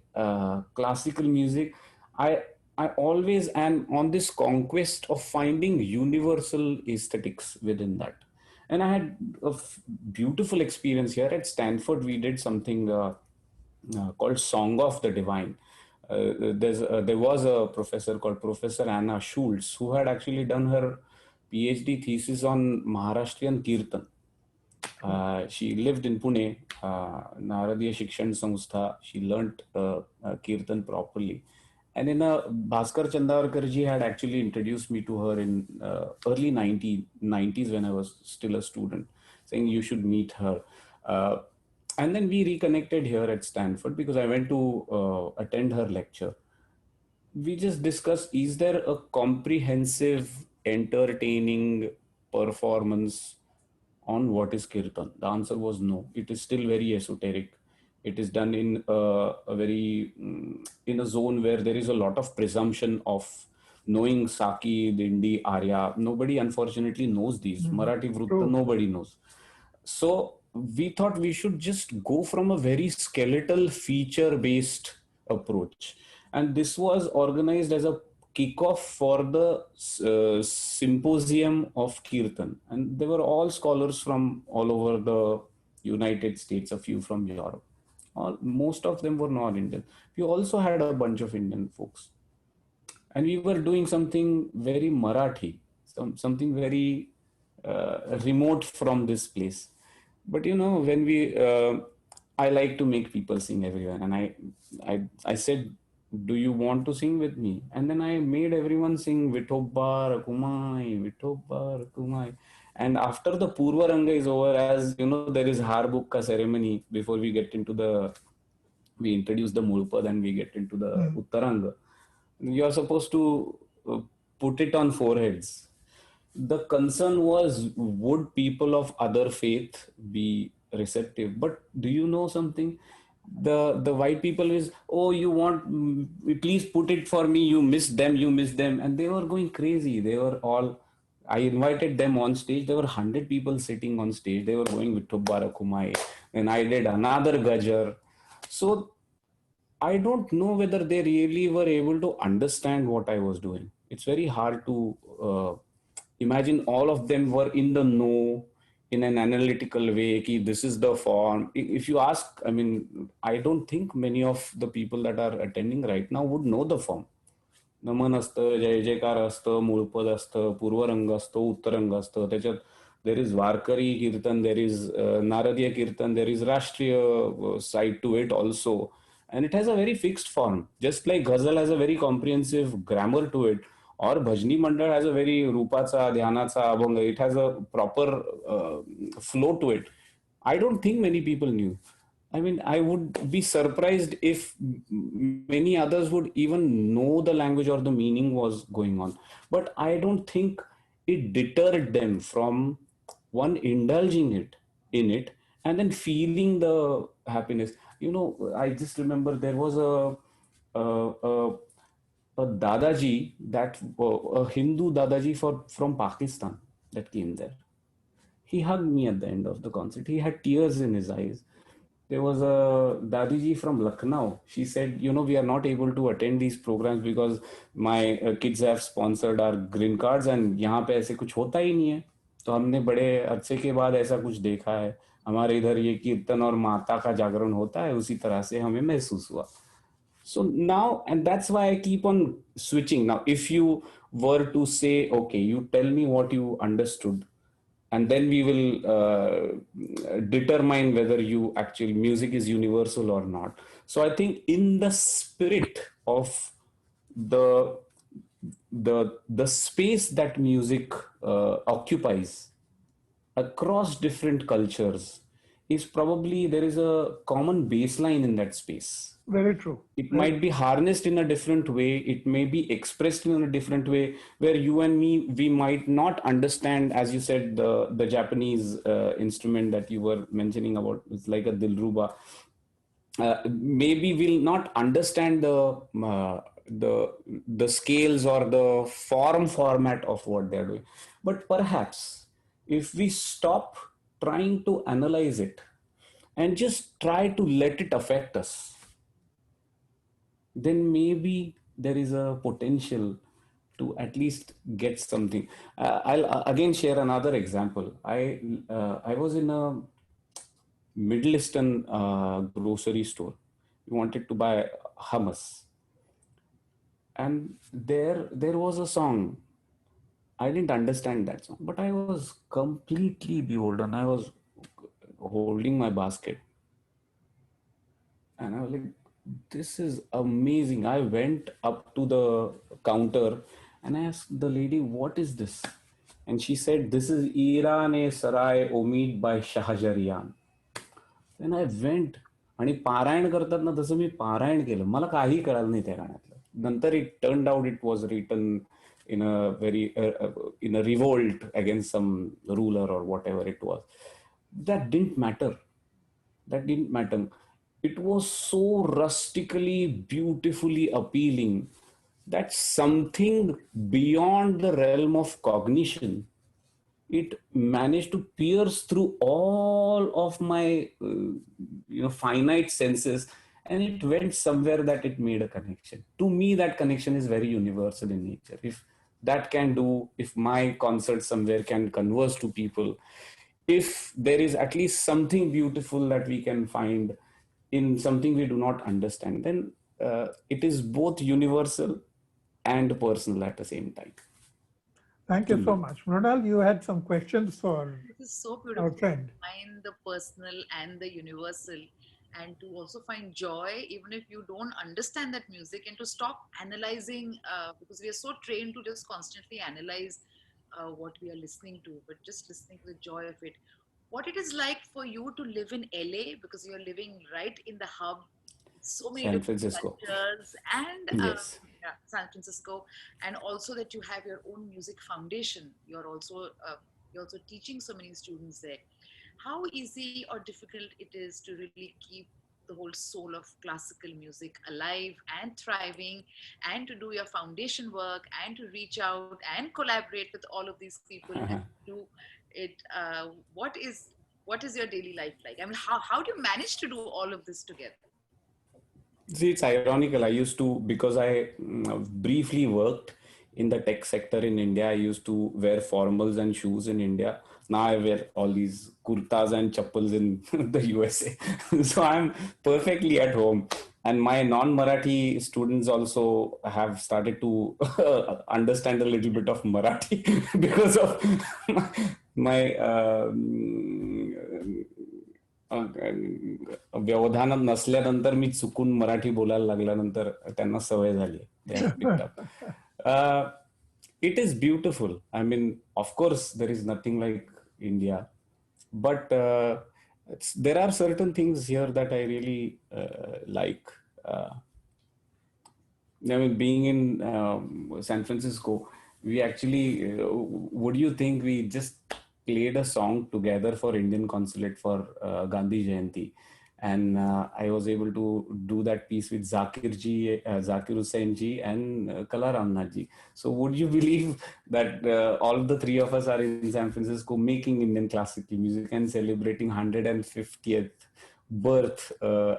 classical music, I I always am on this conquest of finding universal aesthetics within that. And I had a beautiful experience here at Stanford. We did something called Song of the Divine. There was a professor called Professor Anna Schultz who had actually done her PhD thesis on Maharashtrian Kirtan. She lived in Pune, Naradiya Shikshan Samstha. She learnt Kirtan properly. And in a Bhaskar Chandavarkarji had actually introduced me to her in early 90s when I was still a student, saying you should meet her. And then we reconnected here at Stanford because I went to attend her lecture. We just discussed, is there a comprehensive, entertaining performance on what is Kirtan? The answer was no. It is still very esoteric. It is done in a very, in a zone where there is a lot of presumption of knowing Saki, Dindi, Arya. Nobody unfortunately knows these. Marathi Vrutta, nobody knows. So we thought we should just go from a very skeletal feature-based approach. And this was organized as a kickoff for the symposium of Kirtan. And they were all scholars from all over the United States, a few from Europe. Most of them were not Indian. We also had a bunch of Indian folks. And we were doing something very Marathi, something very remote from this place. But you know, when I like to make people sing everywhere. And I said, do you want to sing with me? And then I made everyone sing Vithoba Rakumai, Vithoba Rakumai. And after the Purva Ranga is over, as you know, there is Harbukka ceremony before we introduce the Mulpad and we get into the Uttaranga. You are supposed to put it on foreheads. The concern was, would people of other faith be receptive? But do you know something? The white people is, oh, you want, please put it for me, you miss them, and they were going crazy. They were all, I invited them on stage. There were 100 people sitting on stage. They were going with Tubarakumai, and I did another gajar. So I don't know whether they really were able to understand what I was doing. It's very hard to imagine all of them were in the know in an analytical way. Ki this is the form. If you ask, I mean, I don't think many of the people that are attending right now would know the form. नमन असतं, जय जयकार असतं, मूळपद असतं, पूर्वरंग असतो, उत्तरंग असतं. त्याच्यात there is वारकरी कीर्तन, there is नारदीय कीर्तन, देर इज राष्ट्रीय side to it also, and it has a very fixed form, just like ghazal has a very comprehensive grammar to it, or bhajni mandal has a very rupacha, dhyanacha, abhanga, it has a proper flow to it. I don't think many people knew. I mean, I would be surprised if many others would even know the language or the meaning was going on. But I don't think it deterred them from one indulging it in it and then feeling the happiness. You know, I just remember there was a Dadaji, that a Hindu Dadaji from Pakistan that came there. He hugged me at the end of the concert. He had tears in his eyes. There was a Dadiji from Lucknow. She said, you know, we are not able to attend these programs because my kids have sponsored our green cards and यहाँ पे ऐसे कुछ होता ही नहीं है. तो हमने बड़े अरसे के बाद ऐसा कुछ देखा है. हमारे इधर ये कीर्तन और माता का जागरण होता है, उसी तरह से हमें महसूस हुआ. So now, and that's why I keep on switching. Now, if you were to say, okay, you tell me what you understood, and then we will determine whether you actually music is universal or not. So I think in the spirit of the the space that music occupies across different cultures is probably, there is a common baseline in that space. Very true. It might be harnessed in a different way. It may be expressed in a different way, where you and me, we might not understand, as you said, the Japanese instrument that you were mentioning about, it's like a dilruba. Maybe we'll not understand the scales or the format of what they're doing. But perhaps if we stop trying to analyze it and just try to let it affect us, then maybe there is a potential to at least get something. I'll again share another example. I was in a Middle Eastern grocery store. We wanted to buy hummus, and there was a song. I didn't understand that song, but I was completely beholden. I was holding my basket, and I was like, this is amazing. I went up to the counter and I asked the lady, what is this? And she said, this is Iran-e Sarai Omid by Shahjariyan. Then I went आणि पारायण करतात ना तसं मी पारायण केलं. मला काही कळालं नाही त्या गाण्यातलं. नंतर it turned out it was written in a very in a revolt against some ruler or whatever it was. That didn't matter. That didn't matter. It was so rustically, beautifully appealing that something beyond the realm of cognition, it managed to pierce through all of my finite senses, and it went somewhere that it made a connection. To me, that connection is very universal in nature. If that can do, if my concert somewhere can converse to people, if there is at least something beautiful that we can find in something we do not understand, then it is both universal and personal at the same time. Thank you so much. Mrunal, you had some questions for This is so our beautiful. friend. Find the personal and the universal. and to also find joy, even if you don't understand that music, and to stop analyzing, because we are so trained to just constantly analyze what we are listening to, but just listening to the joy of it. What it is like for you to live in LA, because you're living right in the hub, so many San different Francisco. cultures, and Yes. yeah, San Francisco, and also that you have your own music foundation. You're also teaching so many students there. How easy or difficult it is to really keep the whole soul of classical music alive and thriving, and to do your foundation work, and to reach out and collaborate with all of these people and do it. What is your daily life like? I mean, how do you manage to do all of this together? See, it's ironical. I used to, because I briefly worked in the tech sector in India, I used to wear formals and shoes in India. Now I wear all these kurtas and chappals in the USA. So I'm perfectly at home. And my non-Marathi students also have started to understand a little bit of Marathi because of my व्यवधानात नसल्यानंतर मी चुकून मराठी बोलायला लागल्यानंतर त्यांना सवय झाली. They have picked up. It is beautiful. I mean, of course, there is nothing like India, but there are certain things here that I really like. I mean, being in San Francisco, we actually, what do you think? We just played a song together for Indian Consulate for Gandhi Jayanti. And I was able to do that piece with Zakir Hussain ji, and Kala Ramnath ji. So, would you believe that all the three of us are in San Francisco making Indian classical music and celebrating 150th birth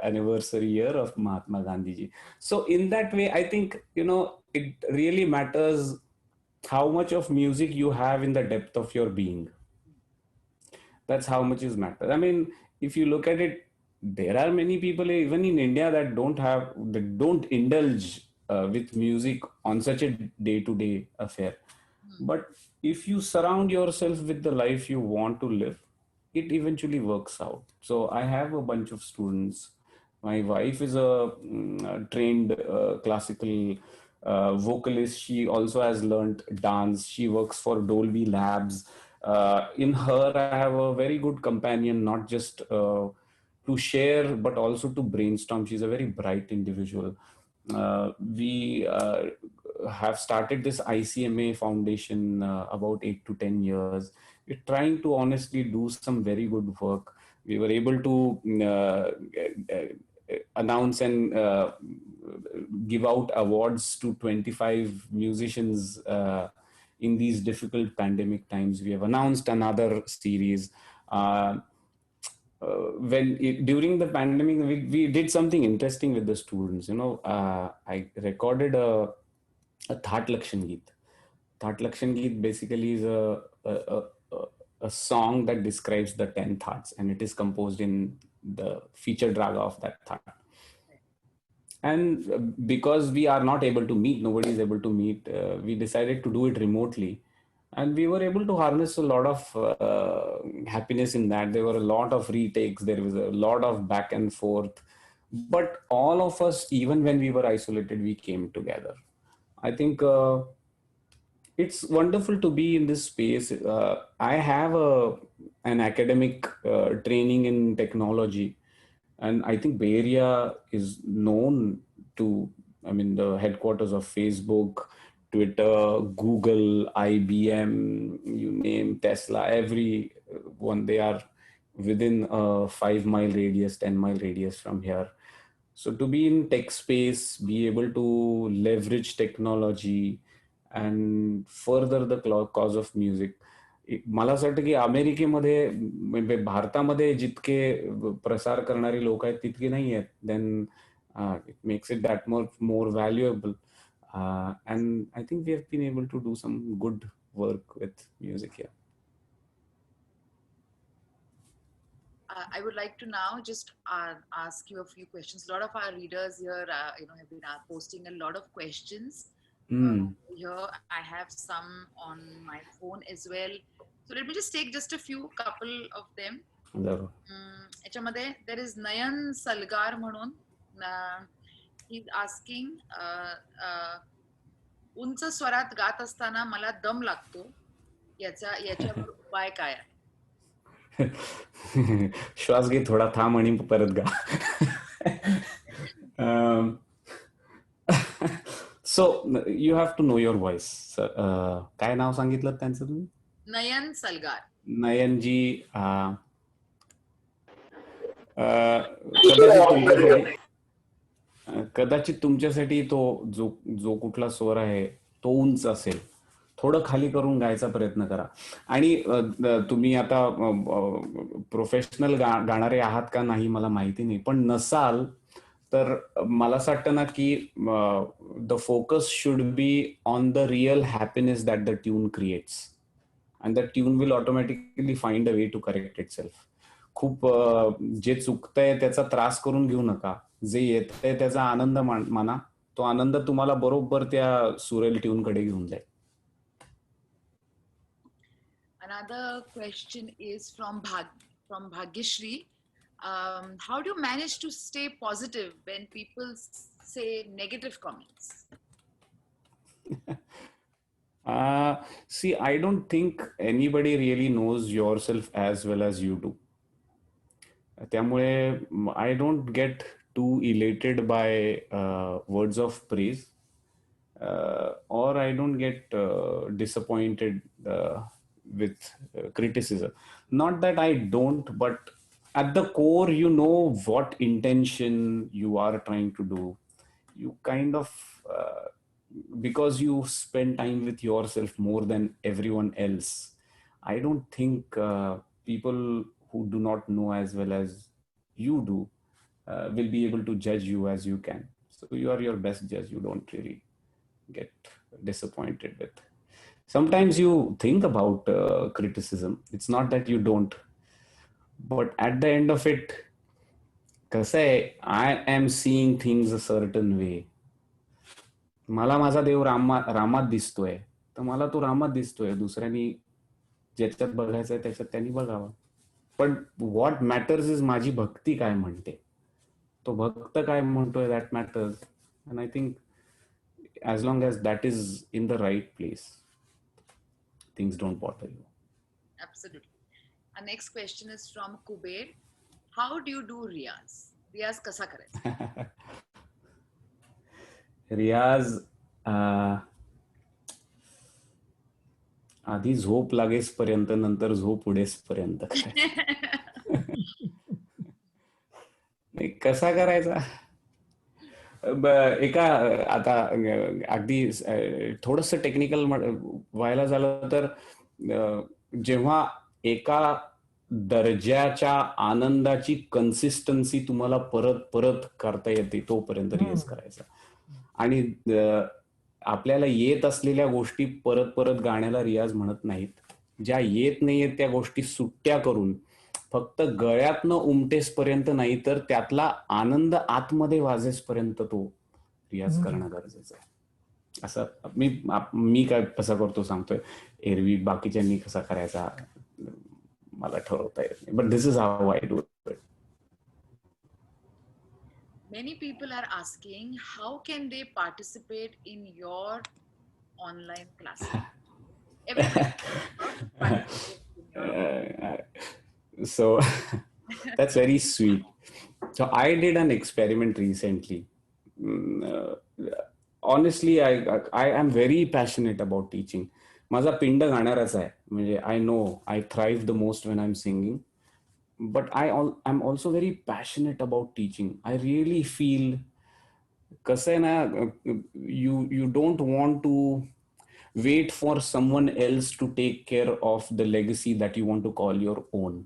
anniversary year of Mahatma Gandhi ji? So in that way, I think, it really matters how much of music you have in the depth of your being. That's how much is matter. I mean, if you look at it, there are many people even in India that don't indulge with music on such a day-to-day affair. But if you surround yourself with the life you want to live, it eventually works out. So I have a bunch of students. My wife is a trained classical vocalist. She also has learned dance. She works for Dolby Labs. In her, I have a very good companion, not just to share, but also to brainstorm. She's a very bright individual. We have started this ICMA foundation about 8 to 10 years. We're trying to honestly do some very good work. We were able to announce and give out awards to 25 musicians in these difficult pandemic times. We have announced another series. During the pandemic, we did something interesting with the students. I recorded a Thaat Lakshan Geet. Thaat Lakshan Geet basically is a song that describes the 10 thoughts, and it is composed in the featured raga of that thought. And because we are not able to meet, nobody is able to meet, we decided to do it remotely. And we were able to harness a lot of happiness in that. There were a lot of retakes, there was a lot of back and forth. But all of us, even when we were isolated, we came together. I think it's wonderful to be in this space. I have an academic training in technology, and I think Bay Area is known to, I mean, the headquarters of Facebook, Twitter, Google, IBM, you name Tesla, every one, they are within a 5 mile radius, 10 mile radius from here. So to be in tech space, be able to leverage technology and further the cause of music. मला असं वाटतं की अमेरिकेमध्ये म्हणजे भारतामध्ये जितके प्रसार करणारी लोक आहेत तितके नाही आहेत. Then it makes it that more valuable. And I think we have been able to do some good work with music here. I would like to now just ask you a few questions. A lot of our readers here, have been posting a lot of questions. Here I have some on my phone as well. So let me just take just a couple of them. जरूर. याच्यामध्ये there is नयन सलगार म्हणून, he is asking, उंच स्वरात गात असताना मला दम लागतो, याच्यावर उपाय काय आहे? श्वास घे, थोडा थांब आणि परत गा. So you have to know your voice. काय नाव सांगितलं त्यांचं तुम्ही? नयन सलगार. नयनजी, कदाचित तुमच्यासाठी तो जो कुठला स्वर आहे तो उंच असेल. थोडं खाली करून गायचा प्रयत्न करा. आणि तुम्ही आता प्रोफेशनल गाणारे आहात का नाही मला माहिती नाही, पण नसाल तर मला असं वाटतं ना की the focus should be on the real happiness that the tune creates, and the tune will automatically find a way to correct itself. खूप जे चुकतंय त्याचा त्रास करून घेऊ नका. जे येतंय त्याचा आनंद माना. तो आनंद तुम्हाला बरोबर त्या सुरेल ट्यून कडे घेऊन जाईल. Another question is from Bhagyashri. How do you manage to stay positive when people say negative comments? See, I don't think anybody really knows yourself as well as you do. त्यामुळे I don't get too elated by words of praise, or I don't get disappointed with criticism. Not that I don't, but at the core, you know what intention you are trying to do. You kind of, because you spend time with yourself more than everyone else, I don't think people who do not know as well as you do will be able to judge you as you can. So you are your best judge. You don't really get disappointed with. Sometimes you think about criticism. It's not that you don't, but at the end of it, कसं आहे, I am seeing things a certain way. मला माझा देव रामात दिसतोय, तर मला तो रामात दिसतोय. दुसऱ्यांनी ज्याच्यात बघायचंय त्याच्यात त्यांनी बघावं. पण व्हॉट मॅटर्स इज माझी भक्ती काय म्हणते, तो भक्त काय म्हणतोय, that matters. And I think as long as that is in the right place, things don't bother you. Absolutely. Our next question is from Kuber. How do you do Riyaz? Riyaz kasa karayचा? रियाज आधी झोप लागेस पर्यंत, नंतर झोप उडेस पर्यंत. कसा करायचा? एका आता अगदी थोडस टेक्निकल व्हायला झालं तर, जेव्हा एका दर्जाच्या आनंदाची कन्सिस्टन्सी तुम्हाला परत परत करता येते तोपर्यंत रियाज करायचा. आणि आपल्याला येत असलेल्या गोष्टी परत परत गाण्याला रियाज म्हणत नाहीत. ज्या येत नाहीयेत त्या गोष्टी सुट्ट्या करून फक्त गळ्यातनं उमटेसपर्यंत नाही, तर त्यातला आनंद आतमध्ये वाजेसपर्यंत तो रियाज करणं गरजेचं आहे. असं मी काय कसा करतो सांगतोय. एरवी बाकीच्यांनी कसा करायचा मला ठरवता येत नाही, but this is how I do it. Many people are asking, how can they participate in your online classes? So that's very sweet. So I did an experiment recently. Honestly, I am very passionate about teaching. माझा पिंड गाणाराच आहे. म्हणजे I know I thrive the most when I'm singing. But I'm also very passionate about teaching. I really feel कसं आहे ना, you don't want to wait for someone else to take care of the legacy that you want to call your own.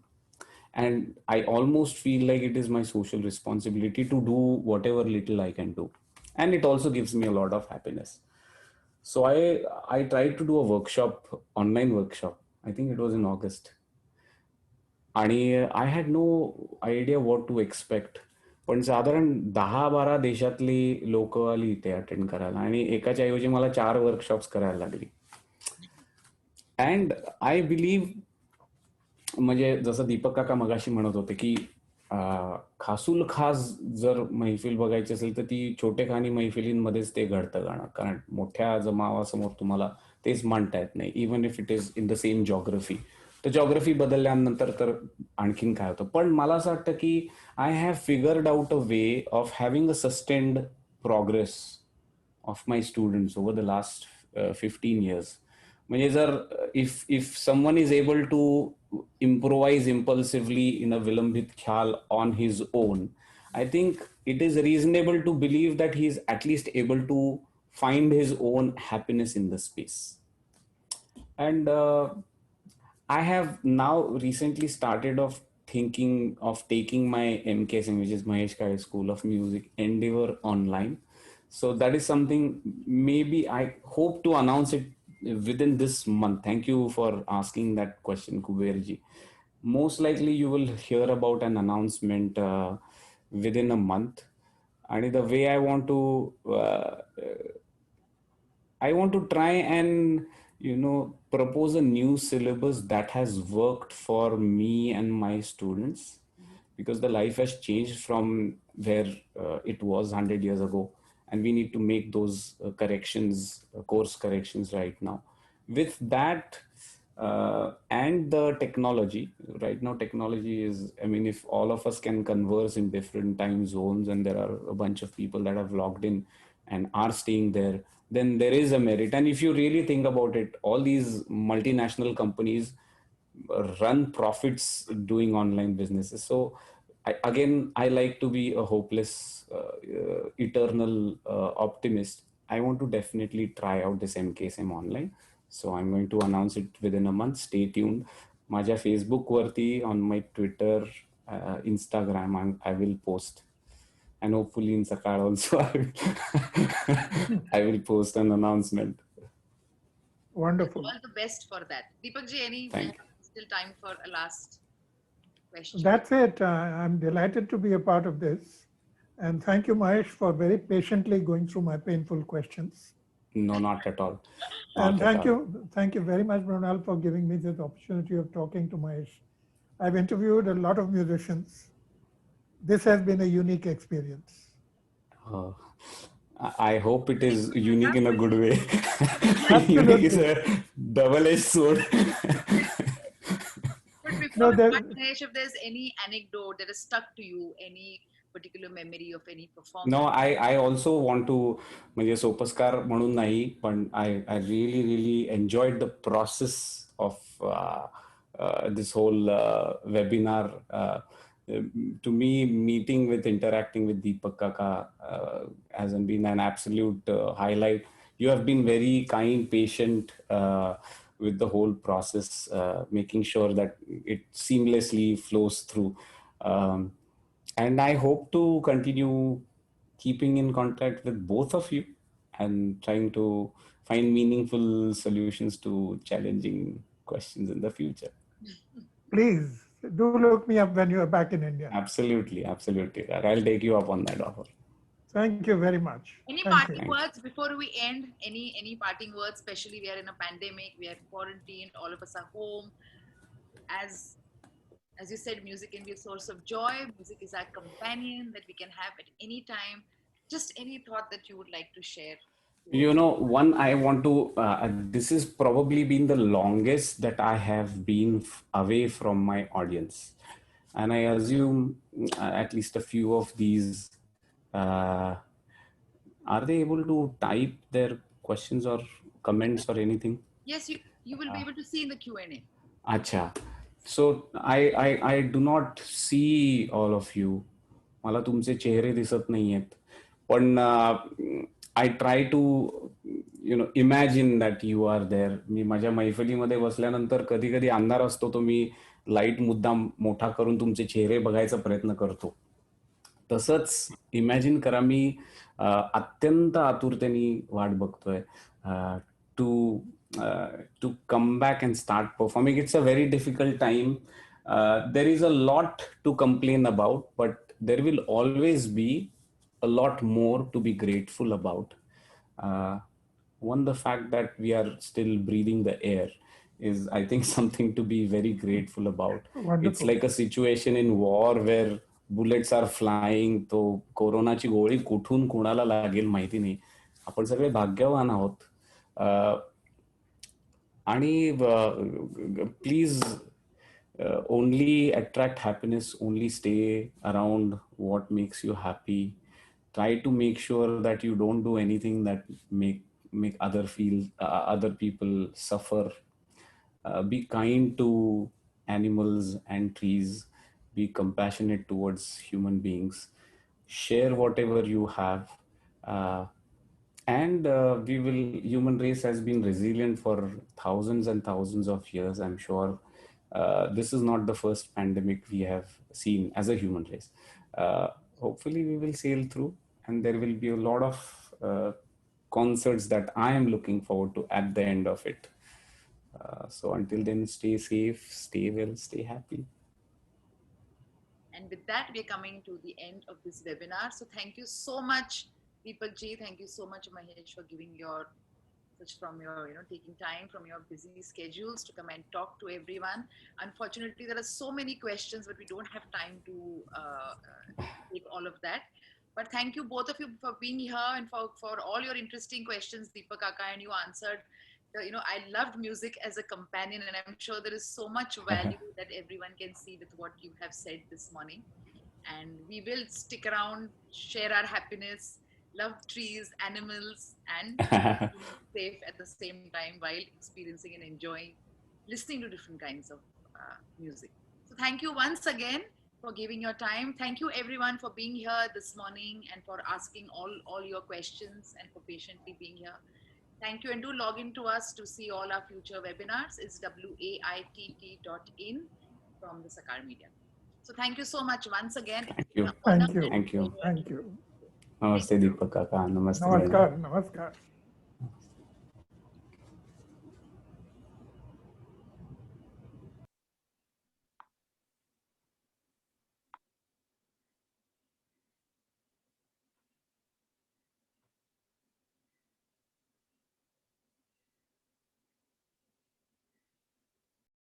And I almost feel like it is my social responsibility to do whatever little I can do. And it also gives me a lot of happiness. So I tried to do a workshop, online workshop. I think it was in August. आणि I had no idea what to expect. पण साधारण 10-12 देशातली लोक आली इथे attend करायला, आणि एकाच्या ऐवजी मला 4 वर्कशॉप्स करायला लागली. अँड आय बिलीव्ह म्हणजे जसं दीपक काका मगाशी म्हणत होते की खासूल खास जर मैफिल बघायची असेल तर ती छोटेखानी मैफिलींमध्येच ते घडतं गाणं, कारण मोठ्या जमावासमोर तुम्हाला तेच मांडता येत नाही, even if it is in the same geography. तर जॉग्रफी बदलल्यानंतर तर आणखीन काय होतं. पण मला असं वाटतं की I have figured out a way of having a sustained progress of my students over the last 15 years. म्हणजे जर if someone is able to improvise impulsively in a vilambhit khyal on his own, I think it is reasonable to believe that he is at least able to find his own happiness in the space. And I have now recently started of thinking of taking my MKSM, which is Mahesh Kale School of Music Endeavor online. So that is something maybe I hope to announce it within this month. Thank you for asking that question, Kuberji. Most likely you will hear about an announcement within a month. And the way I want to try and propose a new syllabus that has worked for me and my students, because the life has changed from where it was 100 years ago, and we need to make those corrections, course corrections right now. With that, and the technology right now, technology is, I mean, if all of us can converse in different time zones and there are a bunch of people that have logged in and are staying there, then there is a merit. And if you really think about it, all these multinational companies run profits doing online businesses. So I like to be a hopeless, eternal optimist. I want to definitely try out this MKSM online. So I'm going to announce it within a month. Stay tuned. माझ्या Facebook वरती, on my Twitter, Instagram, I will post. And hopefully in Sakar also I will post an announcement. Wonderful. All the best for that. Deepak ji, we Thank have still time for a last question. That's it. I'm delighted to be a part of this. And thank you, Mahesh, for very patiently going through my painful questions. No, not at all. And Not at all. thank you very much, Brunal, for giving me this opportunity of talking to Mahesh. I've interviewed a lot of musicians. This has been a unique experience. I hope it is unique in a good way. Unique is Absolutely. a double-edged sword. But No, before there, Mahesh, if there's any anecdote that is stuck to you, any particular memory of any performance? No, I also want to, म्हणजे सोपस्कार म्हणून नाही, पण I really enjoyed the process of this whole webinar. To me, interacting with Deepak Kaka has been an absolute highlight. You have been very kind, patient with the whole process, making sure that it seamlessly flows through. And I hope to continue keeping in contact with both of you and trying to find meaningful solutions to challenging questions in the future. please do look me up when you are back in India. Absolutely. I'll take you up on that offer. Thank you very much. Any Thank you. parting words before we end? Any parting words? Especially we are in a pandemic, we are quarantined, all of us are home. As you said, music can be a source of joy. Music is our companion that we can have at any time. Just any thought that you would like to share? One I want to, this has probably been the longest that I have been away from my audience. And I assume at least a few of these, are they able to type their questions or comments or anything? Yes, you will be able to see in the Q&A. Acha. So I do not see all of you. मला तुमचे चेहरे दिसत नाहीयेत. पण I try to imagine that you are there. मी माझ्या मैफिलीमध्ये बसल्यानंतर कधी कधी अंधार असतो, तो मी लाईट मुद्दाम मोठा करून तुमचे चेहरे बघायचा प्रयत्न करतो. तसंच इमॅजिन करा, मी अत्यंत आतुरतेने वाट बघतोय to come back and start performing. It's a very difficult time. There is a lot to complain about, but there will always be a lot more to be grateful about. One, the fact that we are still breathing the air is, I think, something to be very grateful about. It's Wonderful. like a situation in war where bullets are flying. तो कोरोनाची गोळी कुठून कुणाला लागेल माहिती नाही. आपण सगळे भाग्यवान आहोत. आणि please only attract happiness, only stay around what makes you happy. Try to make sure that you don't do anything that make other people suffer. Be kind to animals and trees. Be compassionate towards human beings. Share whatever you have. And human race has been resilient for thousands and thousands of years. I'm sure this is not the first pandemic we have seen as a human race. Hopefully we will sail through, and there will be a lot of concerts that I am looking forward to at the end of it. So until then, stay safe, stay well, stay happy. And with that, we're coming to the end of this webinar. So thank you so much, Deepak Ji. Thank you so much, Mahesh, for giving taking time from your busy schedules to come and talk to everyone. Unfortunately, there are so many questions, but we don't have time to take all of that. But thank you, both of you, for being here and for all your interesting questions, Deepak Kaka, and you answered. I loved music as a companion, and I'm sure there is so much value that everyone can see with what you have said this morning. And we will stick around, share our happiness, love trees, animals, and safe at the same time while experiencing and enjoying listening to different kinds of music. So thank you once again for giving your time. Thank you everyone for being here this morning and for asking all your questions and for patiently being here. Thank you, and do log in to us to see all our future webinars. It's waitt.in from the Sakar Media. So thank you so much once again. Thank you. Thank you. Thank you. Thank you. Namaste, Deepak Kaka. Namaste. Namaskar. Namaskar.